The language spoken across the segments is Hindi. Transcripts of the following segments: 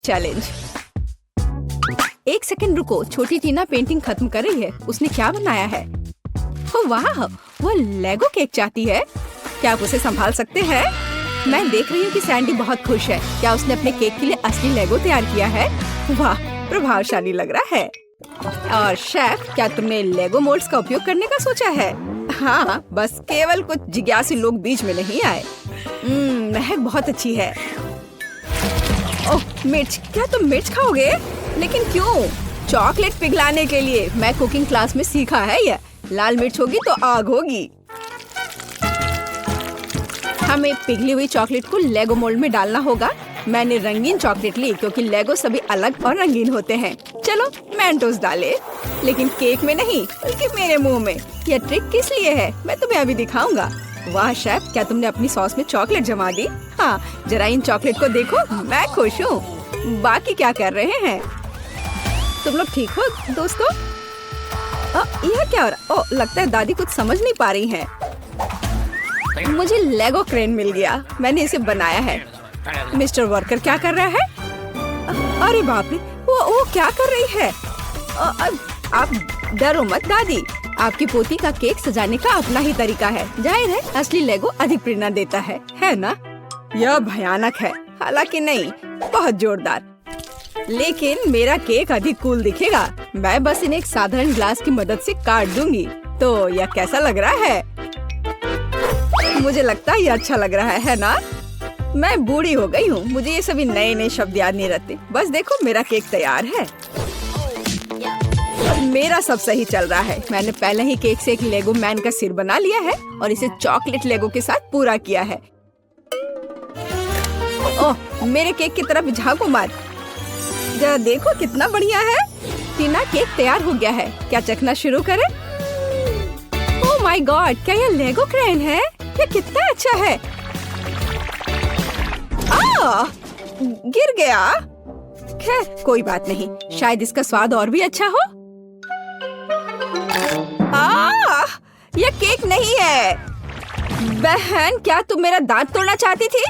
चैलेंज। एक सेकंड रुको, छोटी टीना पेंटिंग खत्म कर रही है। उसने क्या बनाया है? ओह वाह, वो लेगो केक चाहती है। क्या आप उसे संभाल सकते हैं? मैं देख रही हूँ कि सैंडी बहुत खुश है। क्या उसने अपने केक के लिए असली लेगो तैयार किया है? वाह, प्रभावशाली लग रहा है। और शेफ, क्या तुमने लेगो मोल्ड्स का उपयोग करने का सोचा है? हाँ, बस केवल कुछ जिज्ञासु लोग बीच में नहीं आए। महक बहुत अच्छी है। ओह मिर्च, क्या तुम मिर्च खाओगे? लेकिन क्यों? चॉकलेट पिघलाने के लिए। मैं कुकिंग क्लास में सीखा है ये। लाल मिर्च होगी तो आग होगी। हमें पिघली हुई चॉकलेट को लेगो मोल्ड में डालना होगा। मैंने रंगीन चॉकलेट ली क्योंकि लेगो सभी अलग और रंगीन होते हैं। चलो मेंटोस डाले, लेकिन केक में नहीं बल्कि मेरे मुंह में। यह ट्रिक किस लिए है मैं तुम्हें अभी दिखाऊंगा। वाह शेफ, क्या तुमने अपनी सॉस में चॉकलेट जमा दी? हाँ, जरा इन चॉकलेट को देखो, मैं खुश हूँ। बाकी क्या कर रहे हैं तुम लोग? ठीक हो दोस्तों? यह क्या हो रहा? ओह, लगता है दादी कुछ समझ नहीं पा रही हैं। मुझे लेगो क्रेन मिल गया। मैंने इसे बनाया है। मिस्टर वर्कर क्या कर रहा है? अरे बाप रे, वो क्या कर रही है? आप डरो मत दादी। आपकी पोती का केक सजाने का अपना ही तरीका है। जाहिर है असली लेगो अधिक प्रेरणा देता है ना? यह भयानक है। हालांकि नहीं, बहुत जोरदार। लेकिन मेरा केक अधिक कूल दिखेगा। मैं बस इन्हें एक साधारण ग्लास की मदद से काट दूंगी। तो यह कैसा लग रहा है? मुझे लगता है ये अच्छा लग रहा है ना? मैं बूढ़ी हो गई हूँ, मुझे ये सभी नए नए शब्द याद नहीं रहते। बस देखो, मेरा केक तैयार है। मेरा सब सही चल रहा है। मैंने पहले ही केक से एक लेगो मैन का सिर बना लिया है और इसे चॉकलेट लेगो के साथ पूरा किया है। ओह, मेरे केक की तरफ झांको मत। जरा देखो कितना बढ़िया है। टीना, केक तैयार हो गया है। क्या चखना शुरू करें? ओह माय गॉड, क्या यह लेगो क्रेन है? ये कितना अच्छा है। गिर गया। खैर कोई बात नहीं, शायद इसका स्वाद और भी अच्छा हो। यह केक नहीं है। बहन, क्या तुम मेरा दांत तोड़ना चाहती थी?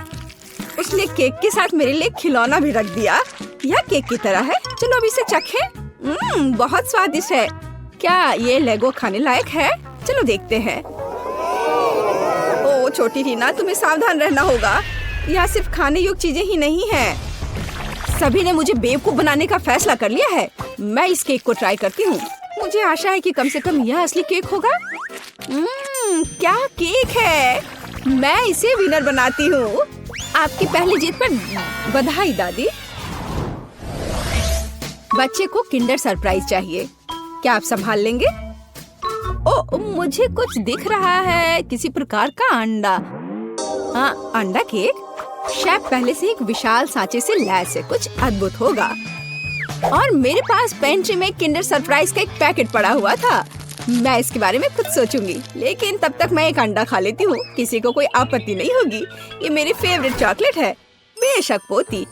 उसने केक के साथ मेरे लिए खिलौना भी रख दिया। यह केक की तरह है। चलो अब इसे चखें। बहुत स्वादिष्ट है। क्या ये लेगो खाने लायक है? चलो देखते हैं। ओ छोटी टीना, तुम्हें सावधान रहना होगा। यहाँ सिर्फ खाने योग्य चीजें ही नहीं हैं। सभी ने मुझे बेवकूफ बनाने का फैसला कर लिया है। मैं इस केक को ट्राई करती हूँ। मुझे आशा है कि कम से कम यह असली केक होगा। क्या केक है। मैं इसे विनर बनाती हूँ। आपकी पहली जीत पर बधाई दादी। बच्चे को किंडर सरप्राइज चाहिए। क्या आप संभाल लेंगे? ओ, मुझे कुछ दिख रहा है, किसी प्रकार का अंडा। हाँ, अंडा केक। शेफ पहले से एक विशाल सांचे से लैस है। कुछ अद्भुत होगा। और मेरे पास पेंट्री में किंडर सरप्राइज का एक पैकेट पड़ा हुआ था। मैं इसके बारे में कुछ सोचूंगी, लेकिन तब तक मैं एक अंडा खा लेती हूँ। किसी को कोई आपत्ति नहीं होगी। ये मेरी फेवरेट चॉकलेट है। बेशक पोती।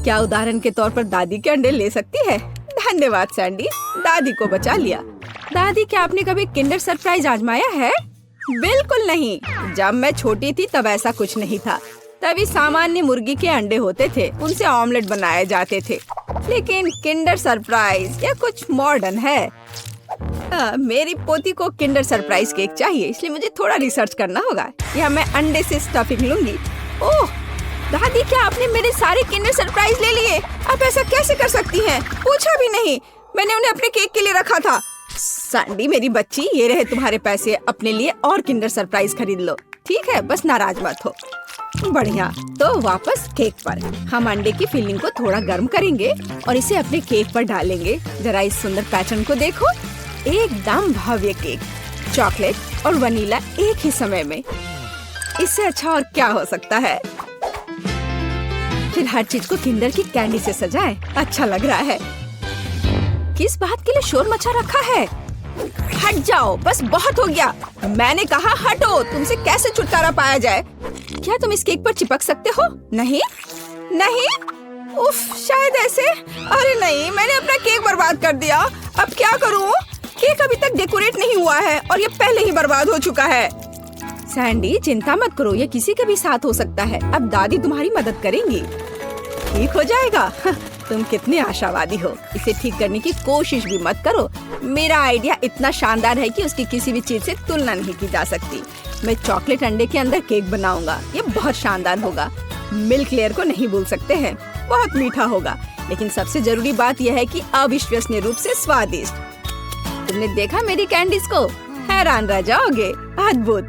क्या उदाहरण के तौर पर दादी के अंडे ले सकती है? धन्यवाद सैंडी, दादी को बचा लिया। दादी, क्या आपने कभी किंडर सरप्राइज आजमाया है? बिल्कुल नहीं। जब मैं छोटी थी तब ऐसा कुछ नहीं था। तभी सामान्य मुर्गी के अंडे होते थे, उनसे ऑमलेट बनाए जाते थे। लेकिन किंडर सरप्राइज यह कुछ मॉडर्न है। मेरी पोती को किंडर सरप्राइज केक चाहिए, इसलिए मुझे थोड़ा रिसर्च करना होगा। या मैं अंडे से स्टफिंग लूंगी। ओह दादी, क्या आपने मेरे सारे किंडर सरप्राइज ले लिए? आप ऐसा कैसे कर सकती हैं? पूछा भी नहीं। मैंने उन्हें अपने केक के लिए रखा था। सैंडी मेरी बच्ची, ये रहे तुम्हारे पैसे। अपने लिए और किंडर सरप्राइज खरीद लो। ठीक है, बस नाराज मत हो। बढ़िया। तो वापस केक पर। हम अंडे की फिलिंग को थोड़ा गर्म करेंगे और इसे अपने केक पर डालेंगे। जरा इस सुंदर पैटर्न को देखो। एकदम भव्य केक। चॉकलेट और वनीला एक ही समय में। इससे अच्छा और क्या हो सकता है? फिर हर चीज को किंडर की कैंडी से सजाएं। अच्छा लग रहा है। किस बात के लिए शोर मचा रखा है? हट जाओ, बस बहुत हो गया। मैंने कहा हटो। तुमसे कैसे छुटकारा पाया जाए? क्या तुम इस केक पर चिपक सकते हो? नहीं नहीं। उफ, शायद ऐसे। अरे नहीं, मैंने अपना केक बर्बाद कर दिया। अब क्या करूं? केक अभी तक डेकोरेट नहीं हुआ है और ये पहले ही बर्बाद हो चुका है। सैंडी चिंता मत करो, ये किसी के भी साथ हो सकता है। अब दादी तुम्हारी मदद करेंगी। ठीक हो जाएगा। तुम कितने आशावादी हो। इसे ठीक करने की कोशिश भी मत करो। मेरा आइडिया इतना शानदार है कि उसकी किसी भी चीज से तुलना नहीं की जा सकती। मैं चॉकलेट अंडे के अंदर केक बनाऊंगा। ये बहुत शानदार होगा। मिल्क लेयर को नहीं भूल सकते हैं, बहुत मीठा होगा। लेकिन सबसे जरूरी बात यह है कि अविश्वसनीय रूप से स्वादिष्ट। तुमने देखा मेरी कैंडीज को? हैरान रह जाओगे। अद्भुत।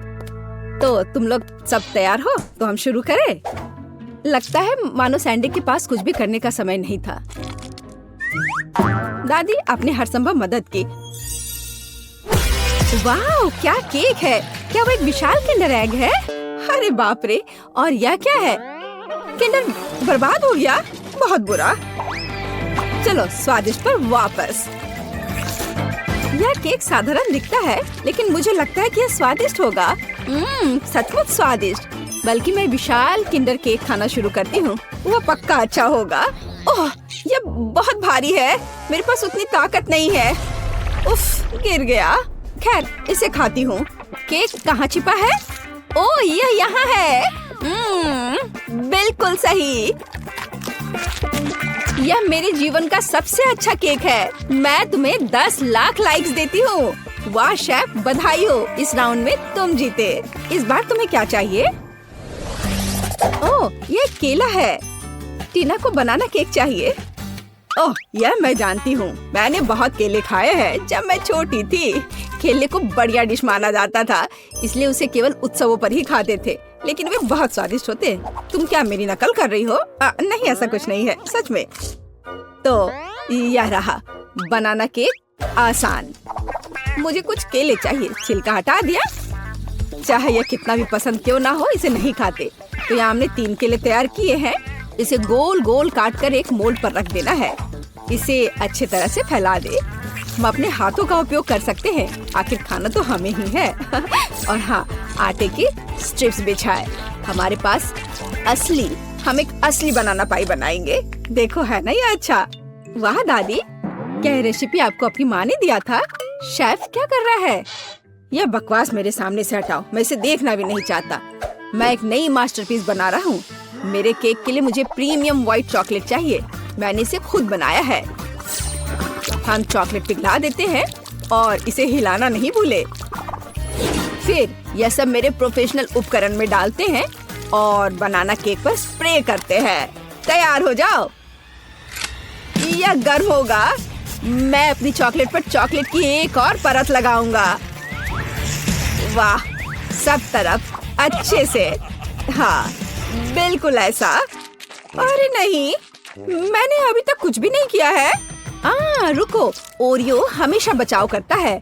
तो तुम लोग सब तैयार हो तो हम शुरू करें? लगता है मानो सैंडी के पास कुछ भी करने का समय नहीं था। दादी आपने हर संभव मदद की। वाह, क्या केक है! क्या वो एक विशाल किंडर एग है? अरे बाप रे! और यह क्या है? किंडर बर्बाद हो गया। बहुत बुरा। चलो स्वादिष्ट पर वापस। यह केक साधारण दिखता है, लेकिन मुझे लगता है कि यह स्वादिष्ट होगा। सचमुच स्वादिष्ट। बल्कि मैं विशाल किंडर केक खाना शुरू करती हूँ। वह पक्का अच्छा होगा। ओह, यह बहुत भारी है। मेरे पास उतनी ताकत नहीं है। उफ, गिर गया। खैर, इसे खाती हूँ। केक कहाँ छिपा है? ओह, यह यहाँ है। बिल्कुल सही। यह मेरे जीवन का सबसे अच्छा केक है। मैं तुम्हें 10 लाख लाइक्स देती हूँ। वाह शेफ, बधाई हो। इस राउंड में तुम जीते। इस बार तुम्हें क्या चाहिए? ओह, ये केला है। टीना को बनाना केक चाहिए। ओह, यह मैं जानती हूँ। मैंने बहुत केले खाए हैं जब मैं छोटी थी। केले को बढ़िया डिश माना जाता था, इसलिए उसे केवल उत्सवों पर ही खाते थे। लेकिन वे बहुत स्वादिष्ट होते। तुम क्या मेरी नकल कर रही हो? नहीं, ऐसा कुछ नहीं है, सच में। तो यह रहा बनाना केक। आसान। मुझे कुछ केले चाहिए। छिलका हटा दिया। चाहे यह कितना भी पसंद क्यों ना हो, इसे नहीं खाते। तो यहाँ हमने 3 केले तैयार किए हैं। इसे गोल गोल काट कर एक मोल्ड पर रख देना है। इसे अच्छे तरह से फैला दे। हम अपने हाथों का उपयोग कर सकते हैं, आखिर खाना तो हमें ही है। और हाँ, आटे की स्ट्रिप्स बिछाए। हमारे पास हम एक असली बनाना पाई बनाएंगे। देखो, है ना ये अच्छा? वाह दादी, क्या ये रेसिपी आपको अपनी माँ ने दिया था? शेफ क्या कर रहा है? यह बकवास मेरे सामने से हटाओ। मैं इसे देखना भी नहीं चाहता। मैं एक नई मास्टरपीस बना रहा हूँ। मेरे केक के लिए मुझे प्रीमियम व्हाइट चॉकलेट चाहिए। मैंने इसे खुद बनाया है। हम चॉकलेट पिघला देते हैं और इसे हिलाना नहीं भूले। फिर यह सब मेरे प्रोफेशनल उपकरण में डालते हैं और बनाना केक पर स्प्रे करते हैं। तैयार हो जाओ। यह गर्म होगा। मैं अपनी चॉकलेट पर चॉकलेट की एक और परत लगाऊंगा। वाह, सब तरफ अच्छे से। हाँ, बिल्कुल ऐसा। अरे नहीं, मैंने अभी तक कुछ भी नहीं किया है। रुको, ओरियो हमेशा बचाव करता है।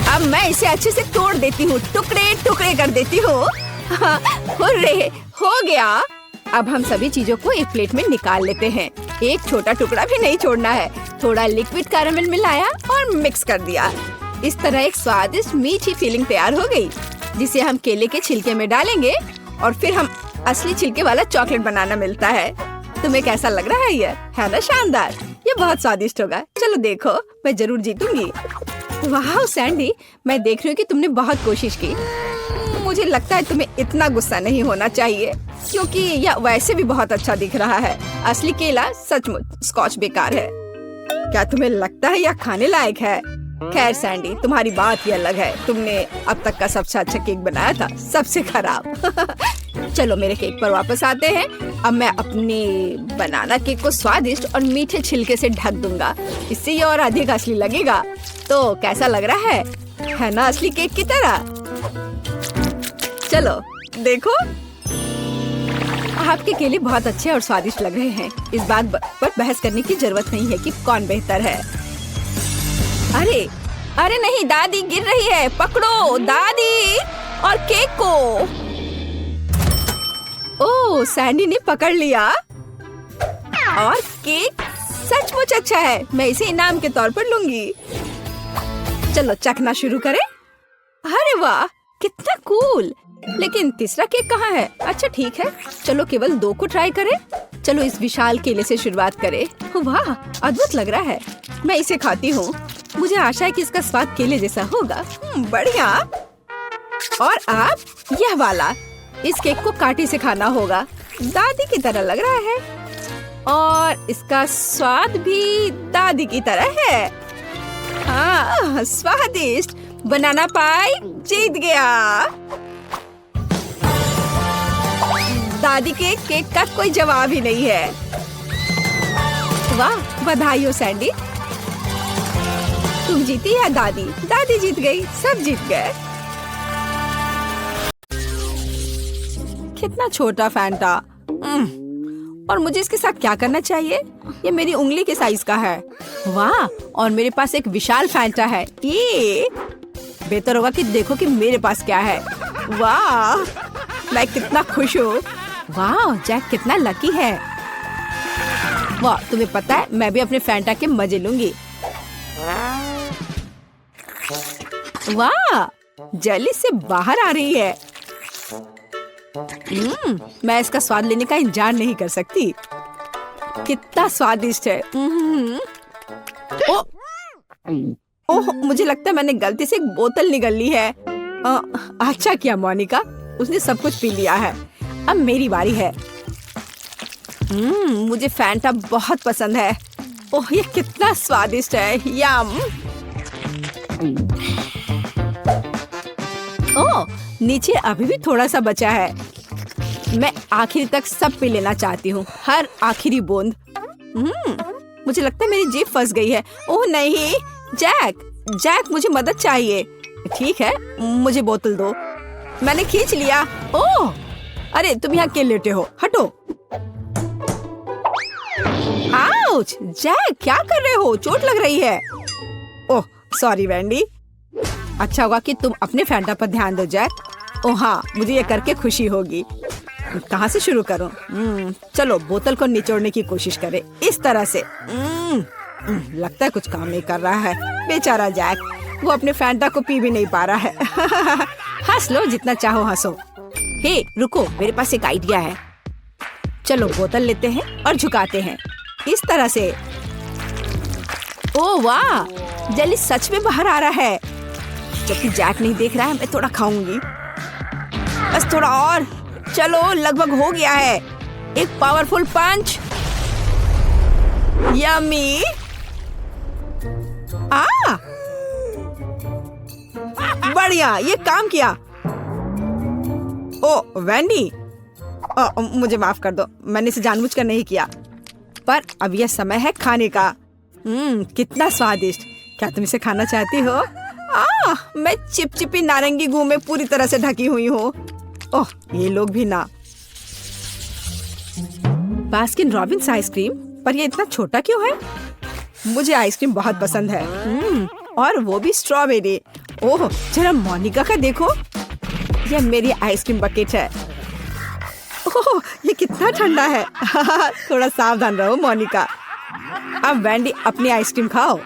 अब मैं इसे अच्छे से तोड़ देती हूँ, टुकड़े टुकड़े कर देती हूँ। हुर्रे, हो गया। अब हम सभी चीजों को एक प्लेट में निकाल लेते हैं। एक छोटा टुकड़ा भी नहीं छोड़ना है। थोड़ा लिक्विड कैरेमल मिलाया और मिक्स कर दिया। इस तरह एक स्वादिष्ट मीठी फीलिंग तैयार हो गई, जिसे हम केले के छिलके में डालेंगे और फिर हम असली छिलके वाला चॉकलेट बनाना मिलता है। तुम्हें कैसा लग रहा है? ये है ना शानदार? ये बहुत स्वादिष्ट होगा। चलो देखो, मैं जरूर जीतूंगी। वाह सैंडी, मैं देख रही हूँ कि तुमने बहुत कोशिश की। मुझे लगता है तुम्हें इतना गुस्सा नहीं होना चाहिए, क्योंकि यह वैसे भी बहुत अच्छा दिख रहा है। असली केला सचमुच स्कॉच बेकार है। क्या तुम्हें लगता है यह खाने लायक है? खैर सैंडी, तुम्हारी बात ही अलग है। तुमने अब तक का सबसे अच्छा केक बनाया था, सबसे खराब। चलो मेरे केक पर वापस आते हैं। अब मैं अपने बनाना केक को स्वादिष्ट और मीठे छिलके से ढक दूंगा। इससे ये और अधिक असली लगेगा। तो कैसा लग रहा है ना असली केक की तरह? चलो देखो, आपके केले बहुत अच्छे और स्वादिष्ट लग रहे हैं। इस बात पर बहस करने की जरूरत नहीं है कि कौन बेहतर है। अरे नहीं, दादी गिर रही है। पकड़ो दादी और केक को। ओह, सैंडी ने पकड़ लिया और केक सचमुच अच्छा है। मैं इसे इनाम के तौर पर लूंगी। चलो चखना शुरू करें। अरे वाह, कितना कूल। लेकिन तीसरा केक कहाँ है? अच्छा ठीक है, चलो केवल 2 को ट्राई करें। चलो इस विशाल केले से शुरुआत करें। वाह, अद्भुत लग रहा है। मैं इसे खाती हूँ। मुझे आशा है कि इसका स्वाद केले जैसा होगा। बढ़िया। और आप यह वाला, इस केक को कांटे से खाना होगा। दादी की तरह लग रहा है। और इसका स्वाद भी दादी की तरह है। हाँ, स्वादिष्ट। बनाना पाई जीत गया। दादी के केक का कोई जवाब ही नहीं है। वाह, बधाई हो सैंडी। तुम जीती या दादी? दादी जीत गई, सब जीत गए। कितना छोटा फैंटा। और मुझे इसके साथ क्या करना चाहिए? ये मेरी उंगली के साइज का है। वाह, और मेरे पास एक विशाल फैंटा है। ये बेहतर होगा कि देखो कि मेरे पास क्या है। वाह, मैं कितना खुश हूँ। वाह, जैक कितना लकी है। वाह, तुम्हें पता है मैं भी अपने फैंटा के मजे लूंगी। वाह, जेली से बाहर आ रही है। मैं इसका स्वाद लेने का इंतजार नहीं कर सकती। कितना स्वादिष्ट है। ओह, मुझे लगता है मैंने गलती से एक बोतल निगल ली है। अच्छा किया मोनिका, उसने सब कुछ पी लिया है। अब मेरी बारी है। मुझे फैंटा बहुत पसंद है। ओह, ये कितना स्वादिष्ट है। यम। ओह, नीचे अभी भी थोड़ा सा बचा है। मैं आखिर तक सब पी लेना चाहती हूँ, हर आखिरी बूंद। मुझे लगता है मेरी जीभ फंस गई है। ओह नहीं, जैक मुझे मदद चाहिए। ठीक है, मुझे बोतल दो। मैंने खींच लिया। ओह, अरे तुम यहाँ क्यों लेटे हो? हटो। आउच! जैक क्या कर रहे हो? चोट लग रही है। Oh sorry Vendée. अच्छा होगा कि तुम अपने फैंटा पर ध्यान दो जैक। ओह हाँ, मुझे ये करके खुशी होगी। कहाँ से शुरू करूं? चलो बोतल को निचोड़ने की कोशिश करें, इस तरह से। लगता है कुछ काम नहीं कर रहा है। बेचारा जैक, वो अपने फैंटा को पी भी नहीं पा रहा है। हंस लो जितना चाहो हंसो। हे रुको, मेरे पास एक आइडिया है। चलो बोतल लेते हैं और झुकाते हैं, इस तरह से। ओह वाह, जेली सच में बाहर आ रहा है। जबकि जैक नहीं देख रहा है, मैं थोड़ा खाऊंगी। बस थोड़ा और। चलो लगभग हो गया है। एक पावरफुल पंच। यम्मी। बढ़िया, ये काम किया। ओ वैंडी, मुझे माफ कर दो, मैंने इसे जानबूझकर नहीं किया। पर अब यह समय है खाने का। कितना स्वादिष्ट। क्या तुम इसे खाना चाहती हो? मैं चिपचिपी नारंगी गू में पूरी तरह से ढकी हुई हूँ। ओह, ये लोग भी ना। बास्किन रॉबिन्स आइसक्रीम, पर ये इतना छोटा क्यों है? मुझे आइसक्रीम बहुत पसंद है। और वो भी स्ट्रॉबेरी। ओह, जरा मोनिका का देखो, यह मेरी आइसक्रीम बकेट है। ओह, ये कितना ठंडा है। थोड़ा सावधान रहो मोनिका। अब वैंडी अपनी आइसक्रीम खाओ।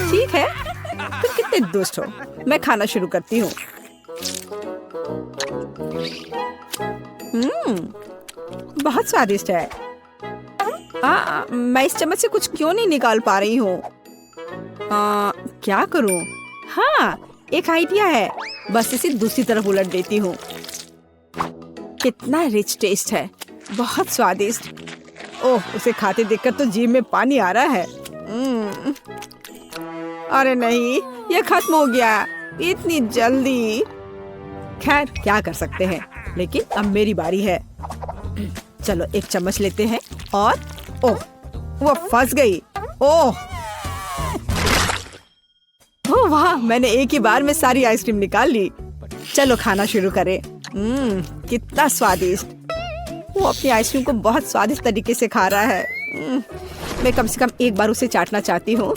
ठीक है, तुम कितने दुष्ट हो। मैं खाना शुरू करती हूँ। बहुत स्वादिष्ट है। मैं इस चम्मच से कुछ क्यों नहीं निकाल पा रही हूँ? क्या करूँ? हाँ, एक आइडिया है। बस इसे दूसरी तरफ उलट देती हूँ। कितना रिच टेस्ट है, बहुत स्वादिष्ट। ओह, उसे खाते देखकर तो जीभ में पानी आ रहा है। अरे नहीं, ये खत्म हो गया इतनी जल्दी। खैर क्या कर सकते हैं, लेकिन अब मेरी बारी है। चलो एक चम्मच लेते हैं और ओह, वो फंस गई। ओह वाह, मैंने एक ही बार में सारी आइसक्रीम निकाल ली। चलो खाना शुरू करें। कितना स्वादिष्ट। वो अपनी आइसक्रीम को बहुत स्वादिष्ट तरीके से खा रहा है। मैं कम से कम एक बार उसे चाटना चाहती हूँ।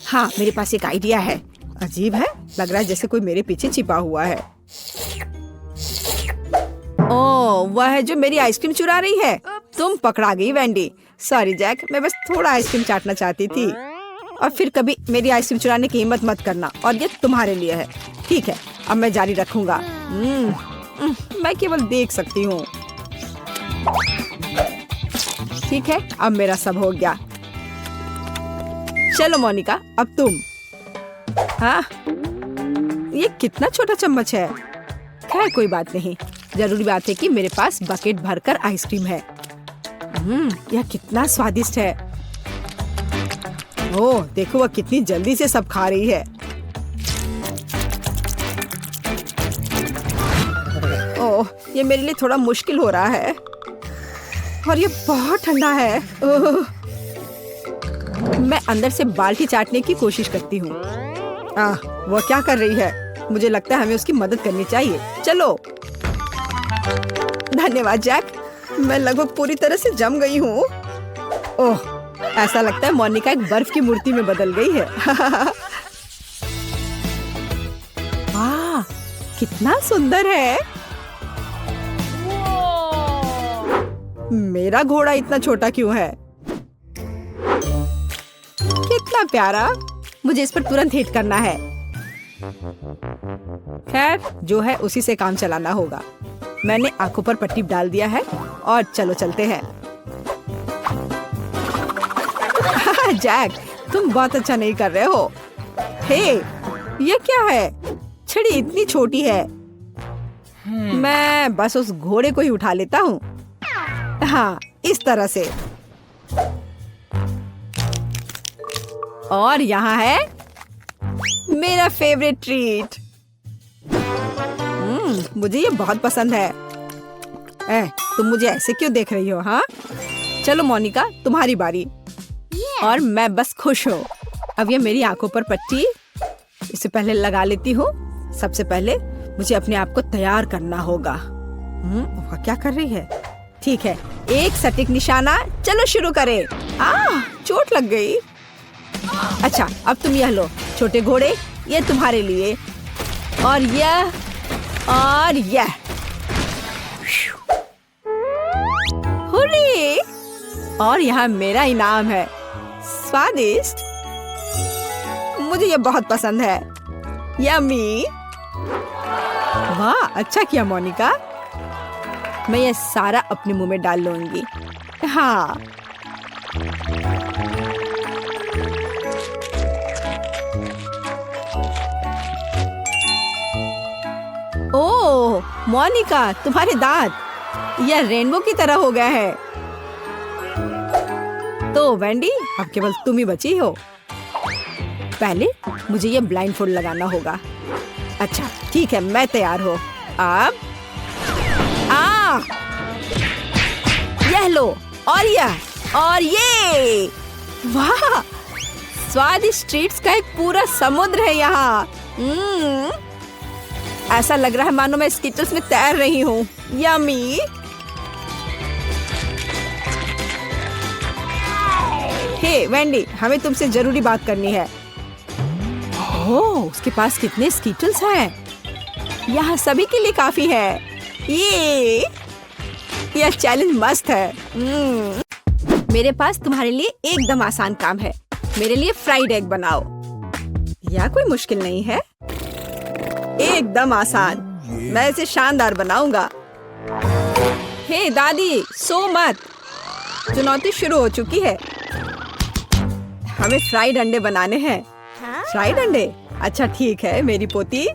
हाँ, मेरे पास एक आइडिया है। अजीब है, लग रहा है जैसे कोई मेरे पीछे छिपा हुआ है। ओह, वह है जो मेरी आइसक्रीम चुरा रही है। तुम पकड़ा गई वैंडी। सॉरी जैक, मैं बस थोड़ा आइसक्रीम चाटना चाहती थी। और फिर कभी मेरी आइसक्रीम चुराने की हिम्मत मत करना, और ये तुम्हारे लिए है। ठीक है, अब मैं जारी रखूंगा। मैं केवल देख सकती हूँ। ठीक है, अब मेरा सब हो गया। चलो मोनिका, अब तुम। हाँ, ये कितना छोटा चम्मच है। खैर कोई बात नहीं, जरूरी बात है कि मेरे पास बकेट भरकर आइसक्रीम है। यह कितना स्वादिष्ट है। ओह, देखो वह कितनी जल्दी से सब खा रही है। ओह, ये मेरे लिए थोड़ा मुश्किल हो रहा है और ये बहुत ठंडा है। ओह, मैं अंदर से बाल्टी चाटने की कोशिश करती हूँ। वह क्या कर रही है? मुझे लगता है हमें उसकी मदद करनी चाहिए। चलो। धन्यवाद जैक, मैं लगभग पूरी तरह से जम गई हूँ। ओह, ऐसा लगता है मोनिका एक बर्फ की मूर्ति में बदल गई है। वाह, कितना सुंदर है। मेरा घोड़ा इतना छोटा क्यों है? कितना प्यारा। मुझे इस पर तुरंत हिट करना है। खैर, जो है उसी से काम चलाना होगा। मैंने आंखों पर पट्टी डाल दिया है और चलो चलते हैं। जैक, तुम बहुत अच्छा नहीं कर रहे हो। हे, ये क्या है? छड़ी इतनी छोटी है। मैं बस उस घोड़े को ही उठा लेता हूँ। हाँ, इस तरह से। और यहाँ है मेरा फेवरेट ट्रीट। मुझे ये बहुत पसंद है। तुम मुझे ऐसे क्यों देख रही हो? हाँ, चलो मोनिका, तुम्हारी बारी। और मैं बस खुश हूँ। अब ये मेरी आंखों पर पट्टी इससे पहले लगा लेती हूँ। सबसे पहले मुझे अपने आप को तैयार करना होगा। वह क्या कर रही है? ठीक है, एक सटीक निशाना। चलो शुरू करें। चोट लग गई। अच्छा, अब तुम यह लो छोटे घोड़े, ये तुम्हारे लिए। और यह और यह। हुर्रे! और यहाँ मेरा इनाम है। स्वादिष्ट। मुझे ये बहुत पसंद है। यम्मी। वाह, अच्छा किया मोनिका। मैं ये सारा अपने मुंह में डाल लूंगी। हाँ। ओह, मोनिका, तुम्हारे दांत यह रेनबो की तरह हो गया है। तो वेंडी, अब केवल तुम ही बची हो। पहले मुझे ये ब्लाइंडफोल्ड लगाना होगा। अच्छा, ठीक है, मैं तैयार हूँ। अब यह लो और यह और ये। वाह, स्वादिष्ट ट्रीट्स का एक पूरा समुद्र है यहाँ। ऐसा लग रहा है मानो मैं स्किटल्स में तैर रही हूँ। यम्मी। हे वेंडी, हमें तुमसे जरूरी बात करनी है। ओह, उसके पास कितने स्किटल्स हैं। यहाँ सभी के लिए काफी है। यह चैलेंज मस्त है। मेरे पास तुम्हारे लिए एकदम आसान काम है। मेरे लिए फ्राइड एग बनाओ। यह कोई मुश्किल नहीं है, एकदम आसान। मैं इसे शानदार बनाऊंगा। हे दादी, सो मत। चुनौती शुरू हो चुकी है। हमें फ्राइड अंडे बनाने हैं। फ्राइड अंडे? अच्छा ठीक है मेरी पोती।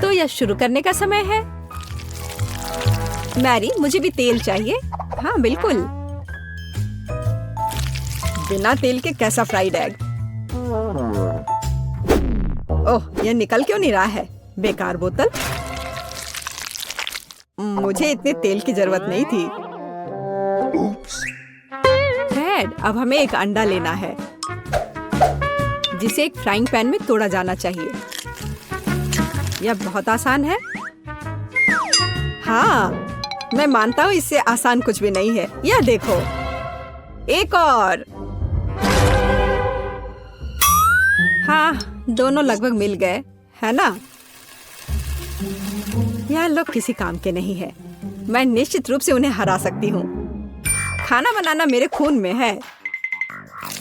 तो यह शुरू करने का समय है। मैरी, मुझे भी तेल चाहिए। हाँ बिल्कुल। बिना तेल के कैसा फ्राइड एग? ओह, यह निकल क्यों नहीं रहा है? बेकार बोतल। मुझे इतने तेल की जरूरत नहीं थी। फ्रेड, अब हमें एक अंडा लेना है जिसे एक फ्राइंग पैन में तोड़ा जाना चाहिए। यह बहुत आसान है। हाँ, मैं मानता हूँ इससे आसान कुछ भी नहीं है। यह देखो, एक और। हाँ, दोनों लगभग मिल गए, है ना? यह लोग किसी काम के नहीं है। मैं निश्चित रूप से उन्हें हरा सकती हूँ। खाना बनाना मेरे खून में है।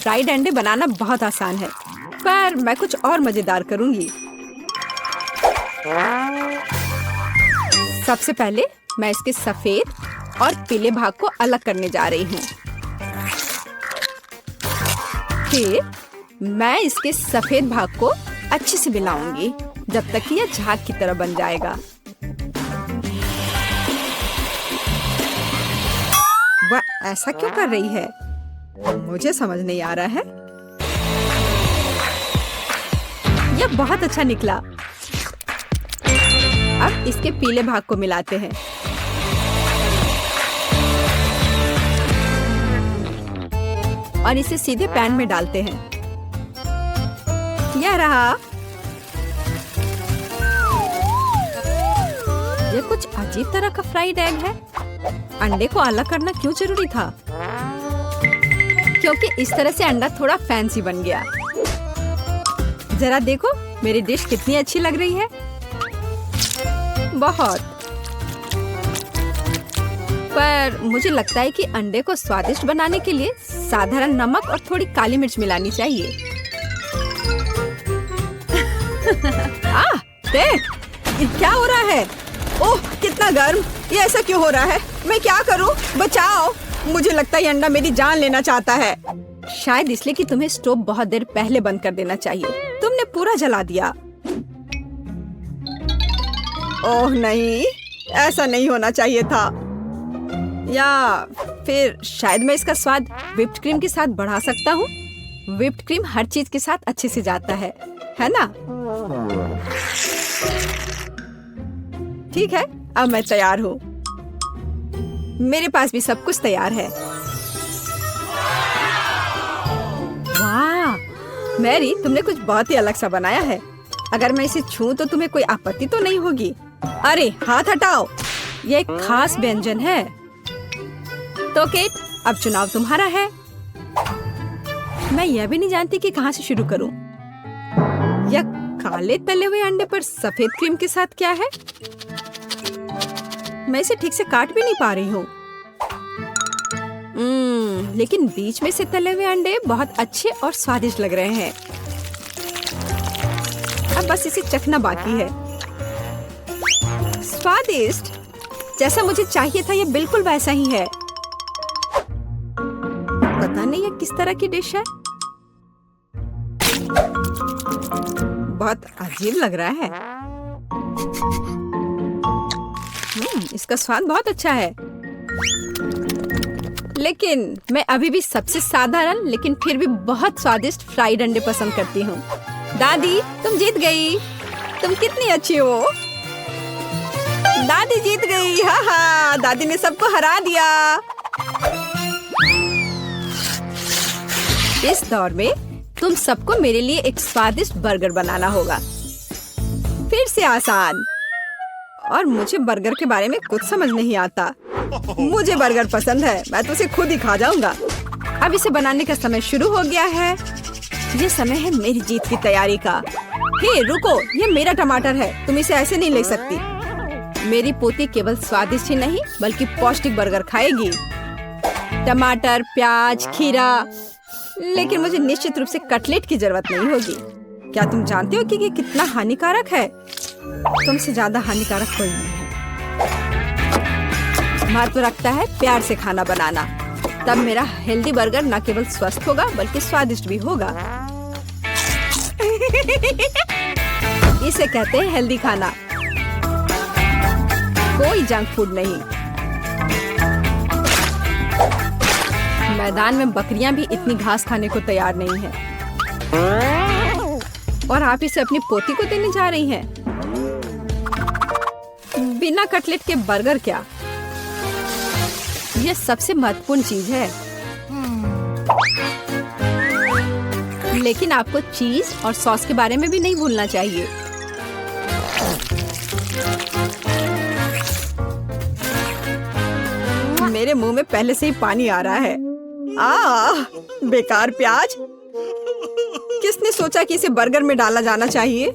फ्राइड अंडे बनाना बहुत आसान है, पर मैं कुछ और मजेदार करूंगी। सबसे पहले मैं इसके सफेद और पीले भाग को अलग करने जा रही हूँ। फिर मैं इसके सफेद भाग को अच्छे से मिलाऊंगी जब तक कि यह झाग की तरह बन जाएगा। ऐसा क्यों कर रही है? मुझे समझ नहीं आ रहा है। यह बहुत अच्छा निकला। अब इसके पीले भाग को मिलाते हैं। और इसे सीधे पैन में डालते हैं। यह रहा। यह कुछ अजीब तरह का फ्राइड एग है। अंडे को अलग करना क्यों जरूरी था? क्योंकि इस तरह से अंडा थोड़ा फैंसी बन गया। जरा देखो मेरी डिश कितनी अच्छी लग रही है। बहुत। पर मुझे लगता है कि अंडे को स्वादिष्ट बनाने के लिए साधारण नमक और थोड़ी काली मिर्च मिलानी चाहिए। देख, ये क्या हो रहा है? ओह, कितना गर्म! ये ऐसा क्यों हो रहा है? मैं क्या करूं? बचाओ! मुझे लगता है ये अंडा मेरी जान लेना चाहता है। शायद इसलिए कि तुम्हें स्टोव बहुत देर पहले बंद कर देना चाहिए। तुमने पूरा जला दिया। ओह नहीं, ऐसा नहीं होना चाहिए था। या फिर शायद मैं इसका स्वाद व्हिप्ड क्रीम के साथ बढ़ा सकता हूँ। व्हिप्ड क्रीम हर चीज के साथ अच्छे से जाता है ना? ठीक है, अब मैं तैयार हूँ। मेरे पास भी सब कुछ तैयार है। वाह, मैरी, तुमने कुछ बहुत ही अलग सा बनाया है। अगर मैं इसे छूं तो तुम्हें कोई आपत्ति तो नहीं होगी? अरे हाथ हटाओ, ये एक खास व्यंजन है। तो केट, अब चुनाव तुम्हारा है। मैं यह भी नहीं जानती कि कहाँ से शुरू करूं। यह काले तले हुए अंडे पर सफेद क्रीम के साथ क्या है? मैं इसे ठीक से काट भी नहीं पा रही हूँ। लेकिन बीच में से तले हुए अंडे बहुत अच्छे और स्वादिष्ट लग रहे हैं। अब बस इसे चखना बाकी है। स्वादिष्ट, जैसा मुझे चाहिए था, यह बिल्कुल वैसा ही है। पता नहीं यह किस तरह की डिश है। बहुत अजीब लग रहा है। इसका स्वाद बहुत अच्छा है। लेकिन मैं अभी भी सबसे साधारण लेकिन फिर भी बहुत स्वादिष्ट फ्राइड अंडे पसंद करती हूँ। दादी, तुम जीत गई। तुम कितनी अच्छी हो। दादी जीत गई। हाँ हाँ, दादी ने सबको हरा दिया। इस दौर में तुम सबको मेरे लिए एक स्वादिष्ट बर्गर बनाना होगा। फिर से आसान। और मुझे बर्गर के बारे में कुछ समझ नहीं आता। मुझे बर्गर पसंद है, मैं तो उसे खुद ही खा जाऊंगा। अब इसे बनाने का समय शुरू हो गया है। ये समय है मेरी जीत की तैयारी का। हे रुको, ये मेरा टमाटर है, तुम इसे ऐसे नहीं ले सकती। मेरी पोती केवल स्वादिष्ट ही नहीं बल्कि पौष्टिक बर्गर खाएगी। टमाटर, प्याज, खीरा। लेकिन मुझे निश्चित रूप से कटलेट की जरूरत नहीं होगी। क्या तुम जानते हो कि ये कितना हानिकारक है? तुमसे ज्यादा हानिकारक कोई नहीं है। महत्व रखता है प्यार से खाना बनाना। तब मेरा हेल्दी बर्गर न केवल स्वस्थ होगा बल्कि स्वादिष्ट भी होगा। इसे कहते हैं हेल्दी खाना, कोई जंक फूड नहीं। मैदान में बकरियां भी इतनी घास खाने को तैयार नहीं हैं। और आप इसे अपनी पोती को देने जा रही हैं। बिना कटलेट के बर्गर क्या? यह सबसे महत्वपूर्ण चीज है। लेकिन आपको चीज और सॉस के बारे में भी नहीं भूलना चाहिए। मेरे मुंह में पहले से ही पानी आ रहा है। बेकार प्याज। किसने सोचा कि इसे बर्गर में डाला जाना चाहिए?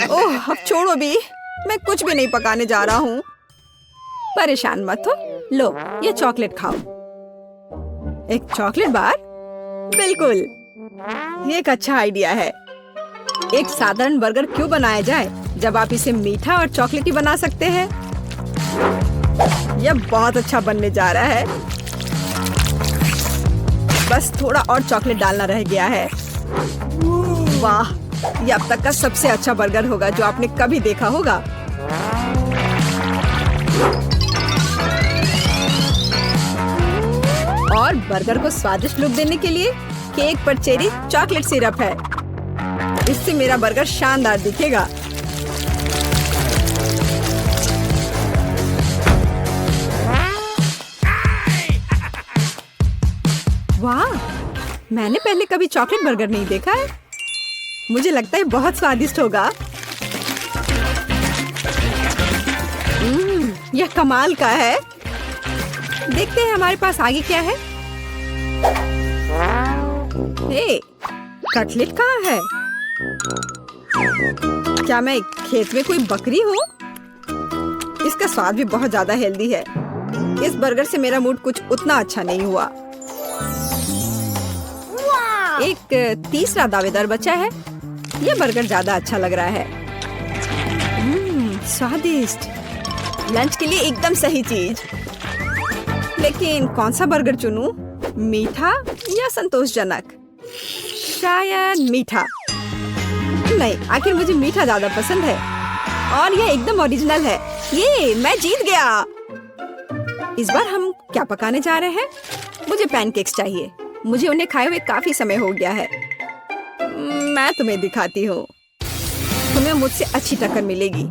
ओह, अब छोड़ो भी, मैं कुछ भी नहीं पकाने जा रहा हूँ। परेशान मत हो। लो, ये चॉकलेट खाओ। एक चॉकलेट बार? बिल्कुल, ये एक अच्छा आइडिया है। एक साधारण बर्गर क्यों बनाया जाए जब आप इसे मीठा और चॉकलेटी बना सकते हैं? यह बहुत अच्छा बनने जा रहा है। बस थोड़ा और चॉकलेट डालना रह गया है। वाह, यह अब तक का सबसे अच्छा बर्गर होगा जो आपने कभी देखा होगा। और बर्गर को स्वादिष्ट लुक देने के लिए केक पर चेरी चॉकलेट सिरप है। इससे मेरा बर्गर शानदार दिखेगा। वाह, मैंने पहले कभी चॉकलेट बर्गर नहीं देखा है। मुझे लगता है बहुत स्वादिष्ट होगा। यह कमाल का है। देखते हैं हमारे पास आगे क्या है। हे, कटलेट कहाँ है? क्या मैं खेत में कोई बकरी हूँ? इसका स्वाद भी बहुत ज्यादा हेल्दी है। इस बर्गर से मेरा मूड कुछ उतना अच्छा नहीं हुआ। एक तीसरा दावेदार बचा है। यह बर्गर ज्यादा अच्छा लग रहा है। स्वादिष्ट, लंच के लिए एकदम सही चीज। लेकिन कौन सा बर्गर चुनूं? मीठा या संतोषजनक? शायद मीठा। नहीं, आखिर मुझे मीठा ज्यादा पसंद है और यह एकदम ओरिजिनल है। ये मैं जीत गया। इस बार हम क्या पकाने जा रहे हैं? मुझे पैनकेक्स चाहिए। मुझे उन्हें खाए हुए काफी समय हो गया है। मैं तुम्हें दिखाती हूँ। तुम्हें मुझसे अच्छी टक्कर मिलेगी,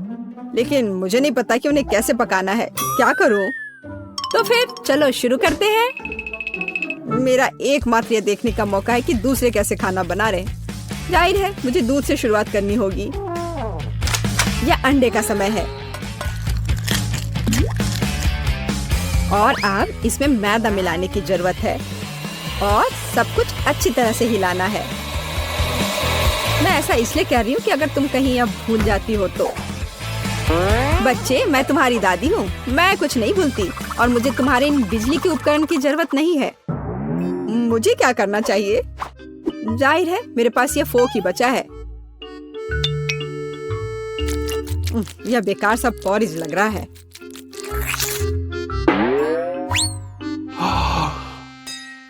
लेकिन मुझे नहीं पता कि उन्हें कैसे पकाना है। क्या करूँ? तो फिर चलो शुरू करते हैं। मेरा एकमात्र यह देखने का मौका है कि दूसरे कैसे खाना बना रहे। जाहिर है मुझे दूध से शुरुआत करनी होगी। यह अंडे का समय है और अब इसमें मैदा मिलाने की जरूरत है और सब कुछ अच्छी तरह से हिलाना है। मैं ऐसा इसलिए कह रही हूँ कि अगर तुम कहीं अब भूल जाती हो तो। बच्चे, मैं तुम्हारी दादी हूँ। मैं कुछ नहीं भूलती और मुझे तुम्हारे इन बिजली के उपकरण की जरूरत नहीं है। मुझे क्या करना चाहिए? जाहिर है मेरे पास ये फोक ही बचा है। यह बेकार सा पॉरिज लग रहा है।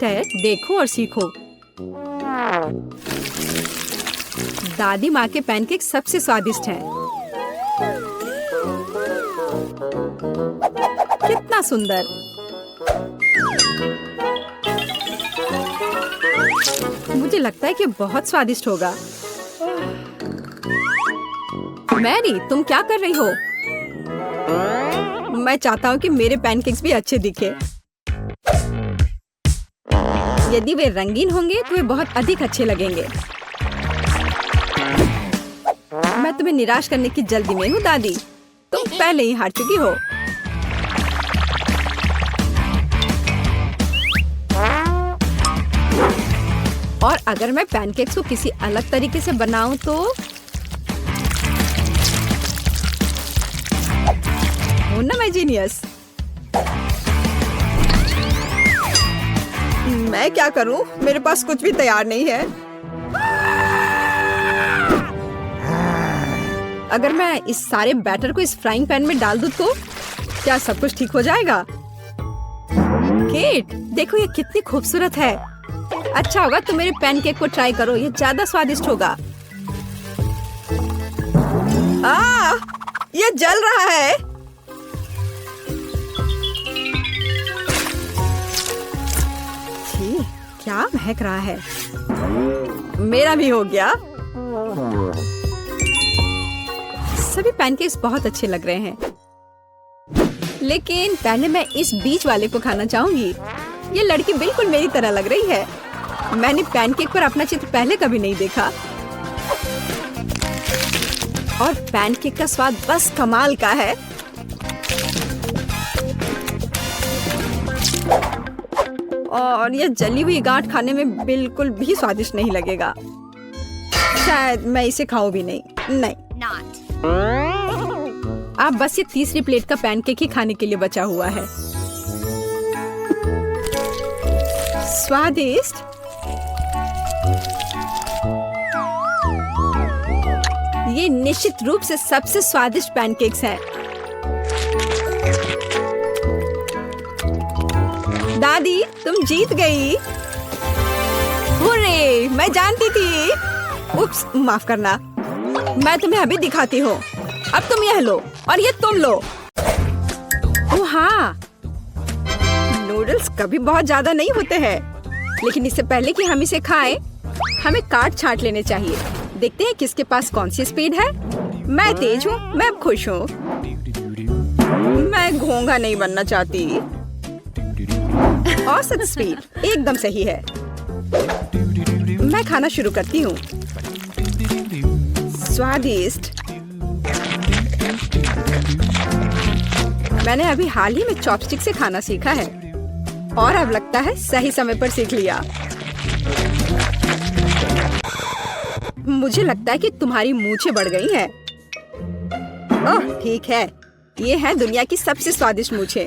टेड, देखो और सीखो। दादी माँ के पैनकेक सबसे स्वादिष्ट हैं। कितना सुंदर। मुझे लगता है कि बहुत स्वादिष्ट होगा। मैरी, तुम क्या कर रही हो? मैं चाहता हूँ कि मेरे पैनकेक्स भी अच्छे दिखे। यदि वे रंगीन होंगे तो वे बहुत अधिक अच्छे लगेंगे। मैं तुम्हें निराश करने की जल्दी में हूँ दादी। तुम पहले ही हार चुकी हो। और अगर मैं पैनकेक्स को किसी अलग तरीके से बनाऊं तो हो ना मैं जीनियस। मैं क्या करूं? मेरे पास कुछ भी तैयार नहीं है। अगर मैं इस सारे बैटर को इस फ्राइंग पैन में डाल दूं तो क्या सब कुछ ठीक हो जाएगा? केट, देखो ये कितनी खूबसूरत है। अच्छा होगा तुम मेरे पैनकेक को ट्राई करो, ये ज्यादा स्वादिष्ट होगा। ये जल रहा है। छी, क्या महक रहा है। मेरा भी हो गया। सभी पैनकेक्स बहुत अच्छे लग रहे हैं, लेकिन पहले मैं इस बीच वाले को खाना चाहूंगी। ये लड़की बिल्कुल मेरी तरह लग रही है। मैंने पैनकेक पर अपना चित्र पहले कभी नहीं देखा और पैनकेक का स्वाद बस कमाल का है। और ये जली हुई गांठ खाने में बिल्कुल भी स्वादिष्ट नहीं लगेगा। शायद मैं इसे खाऊं भी नहीं। अब बस ये तीसरी प्लेट का पैनकेक ही खाने के लिए बचा हुआ है। स्वादिष्ट। ये निश्चित रूप से सबसे स्वादिष्ट पैनकेक्स हैं। दादी, तुम जीत गई। हुर्रे, मैं जानती थी। उप्स, माफ करना। मैं तुम्हें अभी दिखाती हूँ। अब तुम यह लो और ये तुम लो। ओह हाँ, नूडल्स कभी बहुत ज्यादा नहीं होते हैं, लेकिन इससे पहले कि हम इसे खाएं, हमें काट छांट लेने चाहिए। देखते हैं किसके पास कौन सी स्पीड है। मैं तेज हूँ, मैं अब खुश हूँ। मैं घोंघा नहीं बनना चाहती। औसत स्पीड एकदम सही है। मैं खाना शुरू करती हूँ। स्वादिष्ट। मैंने अभी हाल ही में चॉपस्टिक से खाना सीखा है और अब लगता है सही समय पर सीख लिया। मुझे लगता है कि तुम्हारी मूंछें बढ़ गई हैं। ओह ठीक है, ये है दुनिया की सबसे स्वादिष्ट मूंछें।